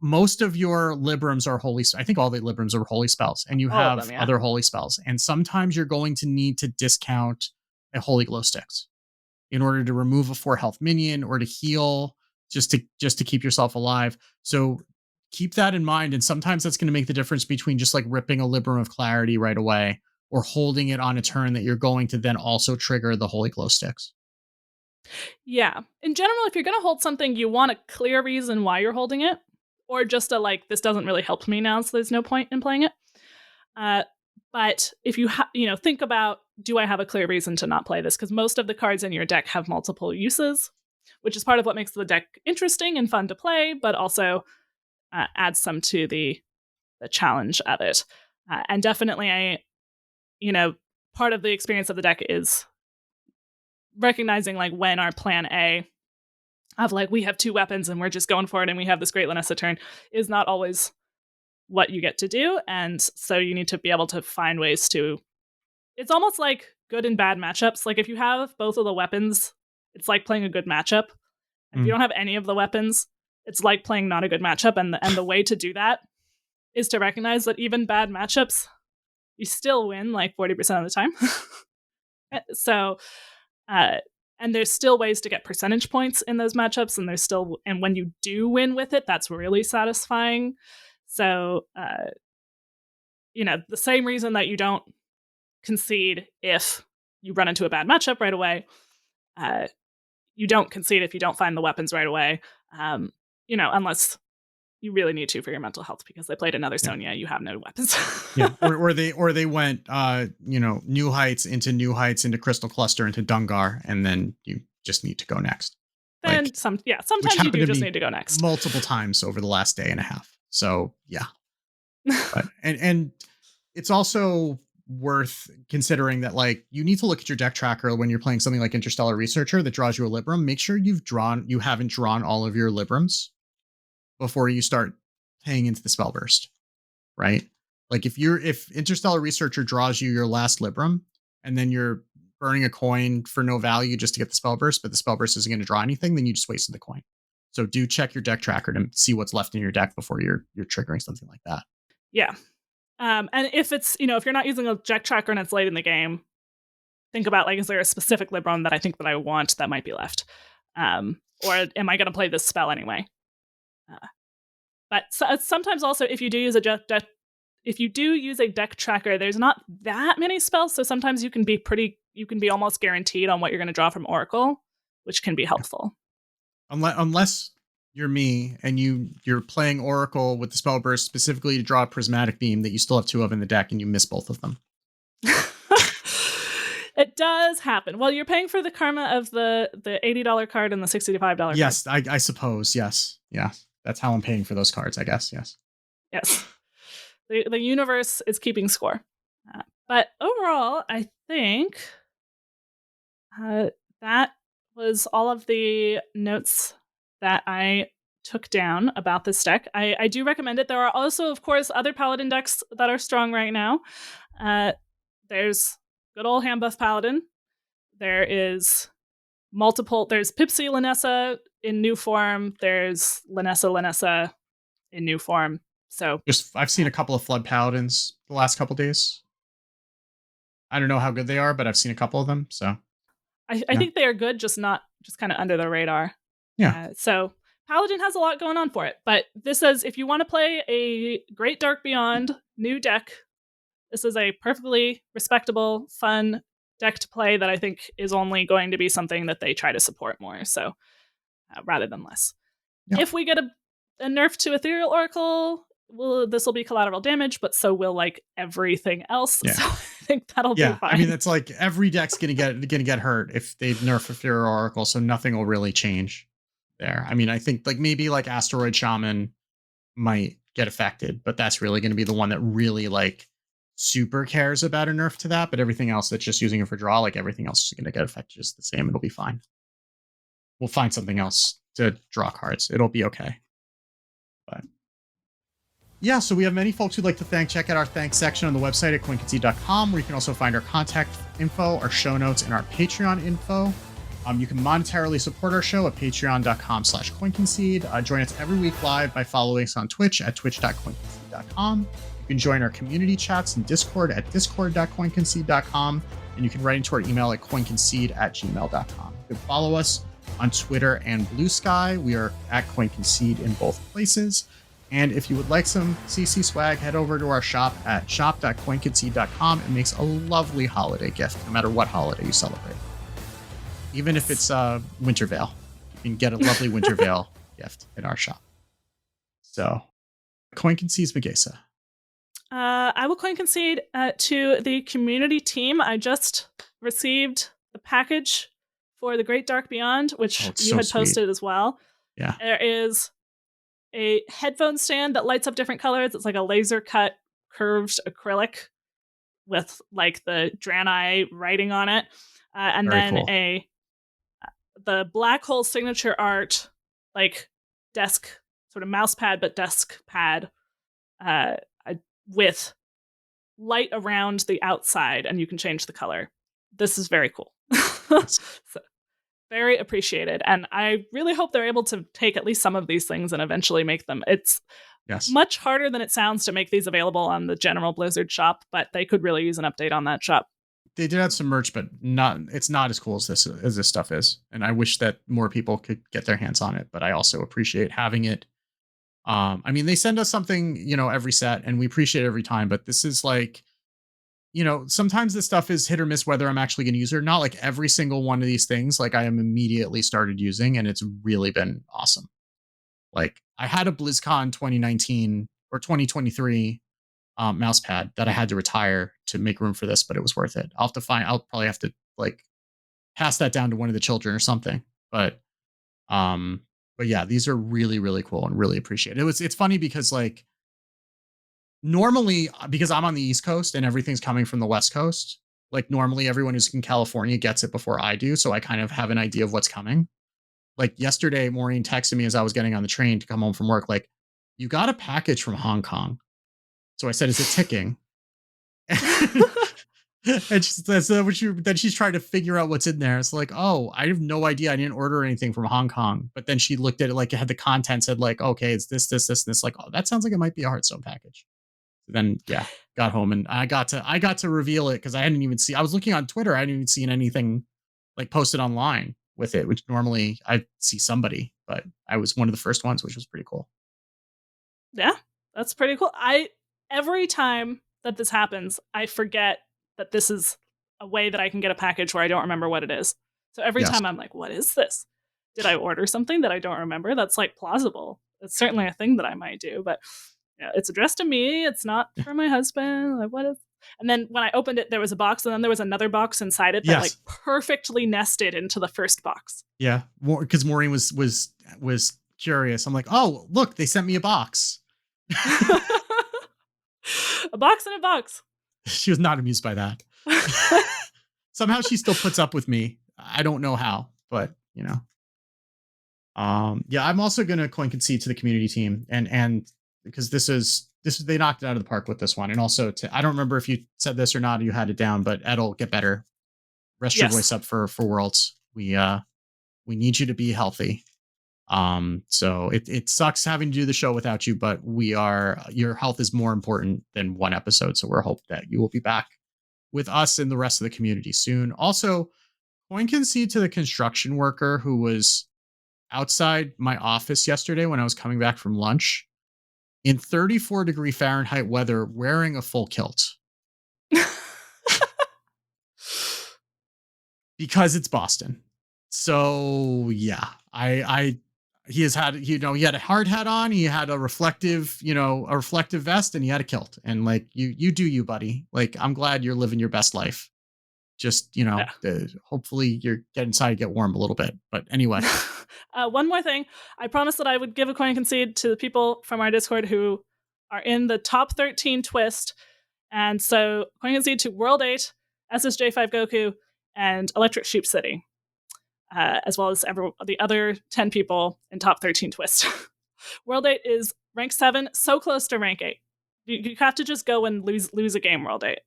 most of your Librams are holy. I think all the Librams are holy spells, and you have other holy spells. And sometimes you're going to need to discount a holy glow sticks in order to remove a 4 health minion or to heal, just to keep yourself alive. So keep that in mind. And sometimes that's going to make the difference between just like ripping a Libram of Clarity right away or holding it on a turn that you're going to then also trigger the holy glow sticks. Yeah. In general, if you're going to hold something, you want a clear reason why you're holding it, or just a like, this doesn't really help me now, so there's no point in playing it. But if you think about, do I have a clear reason to not play this? Because most of the cards in your deck have multiple uses, which is part of what makes the deck interesting and fun to play, but also adds some to the challenge of it. And definitely, part of the experience of the deck is recognizing like when our plan A of like, we have 2 weapons and we're just going for it and we have this great Lanessa turn is not always what you get to do. And so you need to be able to find ways to, it's almost like good and bad matchups. Like if you have both of the weapons, it's like playing a good matchup. And if you don't have any of the weapons, it's like playing not a good matchup. And the way to do that is to recognize that even bad matchups, you still win like 40% of the time. So, and there's still ways to get percentage points in those matchups, and when you do win with it, that's really satisfying. So, the same reason that you don't concede if you run into a bad matchup right away, you don't concede if you don't find the weapons right away, unless you really need to for your mental health because they played another Sonya, you have no weapons. Yeah, or they went new heights into Crystal Cluster into Dungar, and then you just need to go next. And sometimes you do just need to go next multiple times over the last day and a half. So yeah, but, and it's also worth considering that like you need to look at your deck tracker when you're playing something like Interstellar Researcher that draws you a Libram. Make sure you haven't drawn all of your Librams before you start paying into the Spellburst, right? Like if Interstellar Researcher draws you your last Libram and then you're burning a coin for no value just to get the Spellburst, but the Spellburst isn't going to draw anything, then you just wasted the coin. So do check your deck tracker to see what's left in your deck before you're triggering something like that. Yeah. And if it's, if you're not using a deck tracker and it's late in the game, think about like, is there a specific Libram that I think that I want that might be left? Or am I going to play this spell anyway? But sometimes also, if you do use a deck tracker, there's not that many spells, so sometimes you can be almost guaranteed on what you're going to draw from Oracle, which can be helpful. Unless you're me and you're playing Oracle with the Spellburst specifically to draw a Prismatic Beam that you still have 2 of in the deck and you miss both of them. It does happen. Well, you're paying for the karma of the $80 card and the $65 card. Yes, I suppose. Yes. Yeah. That's how I'm paying for those cards, I guess. Yes. Yes. The universe is keeping score. But overall, I think that was all of the notes that I took down about this deck. I do recommend it. There are also, of course, other Paladin decks that are strong right now. There's good old Handbuff Paladin. There is there's Pipsy Lanessa in new form. There's Lanessa in new form. So I've seen a couple of Flood Paladins the last couple days. I don't know how good they are, but I've seen a couple of them. So I think they are good, just kind of under the radar. Yeah. So Paladin has a lot going on for it, but this says if you want to play a Great Dark Beyond new deck, this is a perfectly respectable, fun deck to play that I think is only going to be something that they try to support more. So rather than less. Yeah. If we get a nerf to Ethereal Oracle, this will be collateral damage, but so will like everything else. Yeah. So I think that'll be fine. I mean, it's like every deck's gonna get hurt if they nerf Ethereal Oracle, so nothing will really change there. I mean, I think like maybe like Asteroid Shaman might get affected, but that's really going to be the one that really like super cares about a nerf to that. But everything else that's just using it for draw, like everything else is going to get affected just the same. It'll be fine. We'll find something else to draw cards. It'll be okay. But yeah, so we have many folks who'd like to thank. Check out our thanks section on the website at Concede.com, where you can also find our contact info, our show notes, and our Patreon info. You can monetarily support our show at patreon.com/CoinConcede. Join us every week live by following us on Twitch at twitch.coinconcede.com. You can join our community chats and Discord at discord.coinconcede.com. And you can write into our email at coinconcede@gmail.com. You can follow us on Twitter and Blue Sky. We are at CoinConcede in both places. And if you would like some CC swag, head over to our shop at shop.coinconcede.com. It makes a lovely holiday gift, no matter what holiday you celebrate. Even if it's Winter Veil, you can get a lovely Winter Veil gift in our shop. So, Coin Concedes Megasa. I will coin concede to the community team. I just received the package for the Great Dark Beyond, which you had posted as well. Yeah. There is a headphone stand that lights up different colors. It's like a laser cut curved acrylic with like the Draenei writing on it. And Very then cool. The black hole signature art, like desk, sort of mouse pad, but desk pad with light around the outside, and you can change the color. This is very cool. So, very appreciated. And I really hope they're able to take at least some of these things and eventually make them. It's much harder than it sounds to make these available on the general Blizzard shop, but they could really use an update on that shop. They did have some merch, but it's not as cool as this stuff is. And I wish that more people could get their hands on it, but I also appreciate having it. I mean, they send us something, every set, and we appreciate it every time, but this is like, sometimes this stuff is hit or miss whether I'm actually going to use it or not. Like every single one of these things, like I am immediately started using, and it's really been awesome. Like I had a BlizzCon 2019 or 2023 mouse pad that I had to retire to make room for this, but it was worth it. I'll probably have to like pass that down to one of the children or something. But yeah, these are really, really cool and really appreciate it. It's funny because like normally, because I'm on the East Coast and everything's coming from the West Coast, like normally everyone who's in California gets it before I do. So I kind of have an idea of what's coming. Like yesterday, Maureen texted me as I was getting on the train to come home from work, like, you got a package from Hong Kong. So I said, is it ticking? And she says, then she's trying to figure out what's in there. It's like, oh, I have no idea. I didn't order anything from Hong Kong. But then she looked at it like it had the content, said like, okay, it's this, and this. Like, oh, that sounds like it might be a Hearthstone package. So then, yeah, got home and I got to reveal it because I was looking on Twitter. I hadn't even seen anything like posted online with it, which normally I see somebody, but I was one of the first ones, which was pretty cool. Yeah, that's pretty cool. Every time that this happens, I forget that this is a way that I can get a package where I don't remember what it is. So every time I'm like, what is this? Did I order something that I don't remember? That's like plausible. It's certainly a thing that I might do, but yeah, it's addressed to me. It's not for my husband. Like, what is? And then when I opened it, there was a box, and then there was another box inside it that like perfectly nested into the first box. Yeah, because Maureen was curious. I'm like, oh, look, they sent me a box. A box in a box. She was not amused by that. Somehow she still puts up with me. I don't know how, but yeah, I'm also gonna coin concede to the community team, and because this is they knocked it out of the park with this one, and also I don't remember if you said this or not, or you had it down, but Ed'll get better. Rest your voice up for Worlds. We need you to be healthy. So it sucks having to do the show without you, but your health is more important than one episode. So we're hoping that you will be back with us and the rest of the community soon. Also, Coin Concede to the construction worker who was outside my office yesterday when I was coming back from lunch in 34-degree Fahrenheit weather wearing a full kilt. Because it's Boston. So yeah, he had a hard hat on, he had a reflective vest, and he had a kilt. And like you do you, buddy. Like, I'm glad you're living your best life. Just, hopefully you're getting inside, get warm a little bit. But anyway. One more thing. I promised that I would give a Coin Concede to the people from our Discord who are in the top 13 twist. And so Coin Concede to World 8, SSJ5 Goku, and Electric Sheep City, as well as the other 10 people in top 13 twist. World 8 is rank 7, so close to rank 8. You have to just go and lose a game, World 8.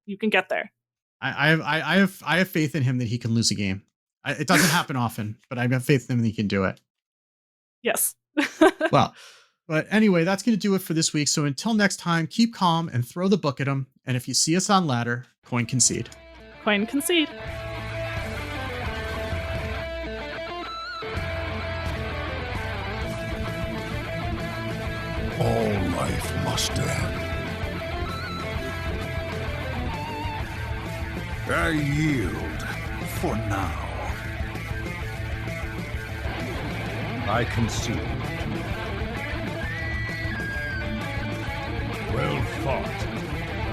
You can get there. I have faith in him that he can lose a game. It doesn't happen often, but I have faith in him that he can do it. Yes. Well, but anyway, that's going to do it for this week. So until next time, keep calm and throw the book at him. And if you see us on ladder, Coin Concede. Coin Concede. All life must end. I yield for now. I concede. Well fought.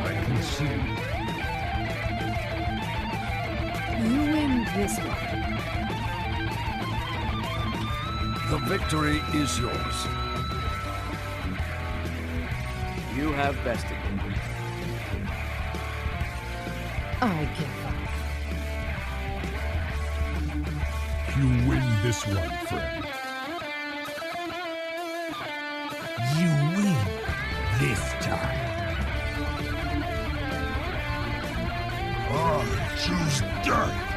I concede. You win this one. The victory is yours. You have bested him. I give up. You win this one, friend. You win this time. I choose death.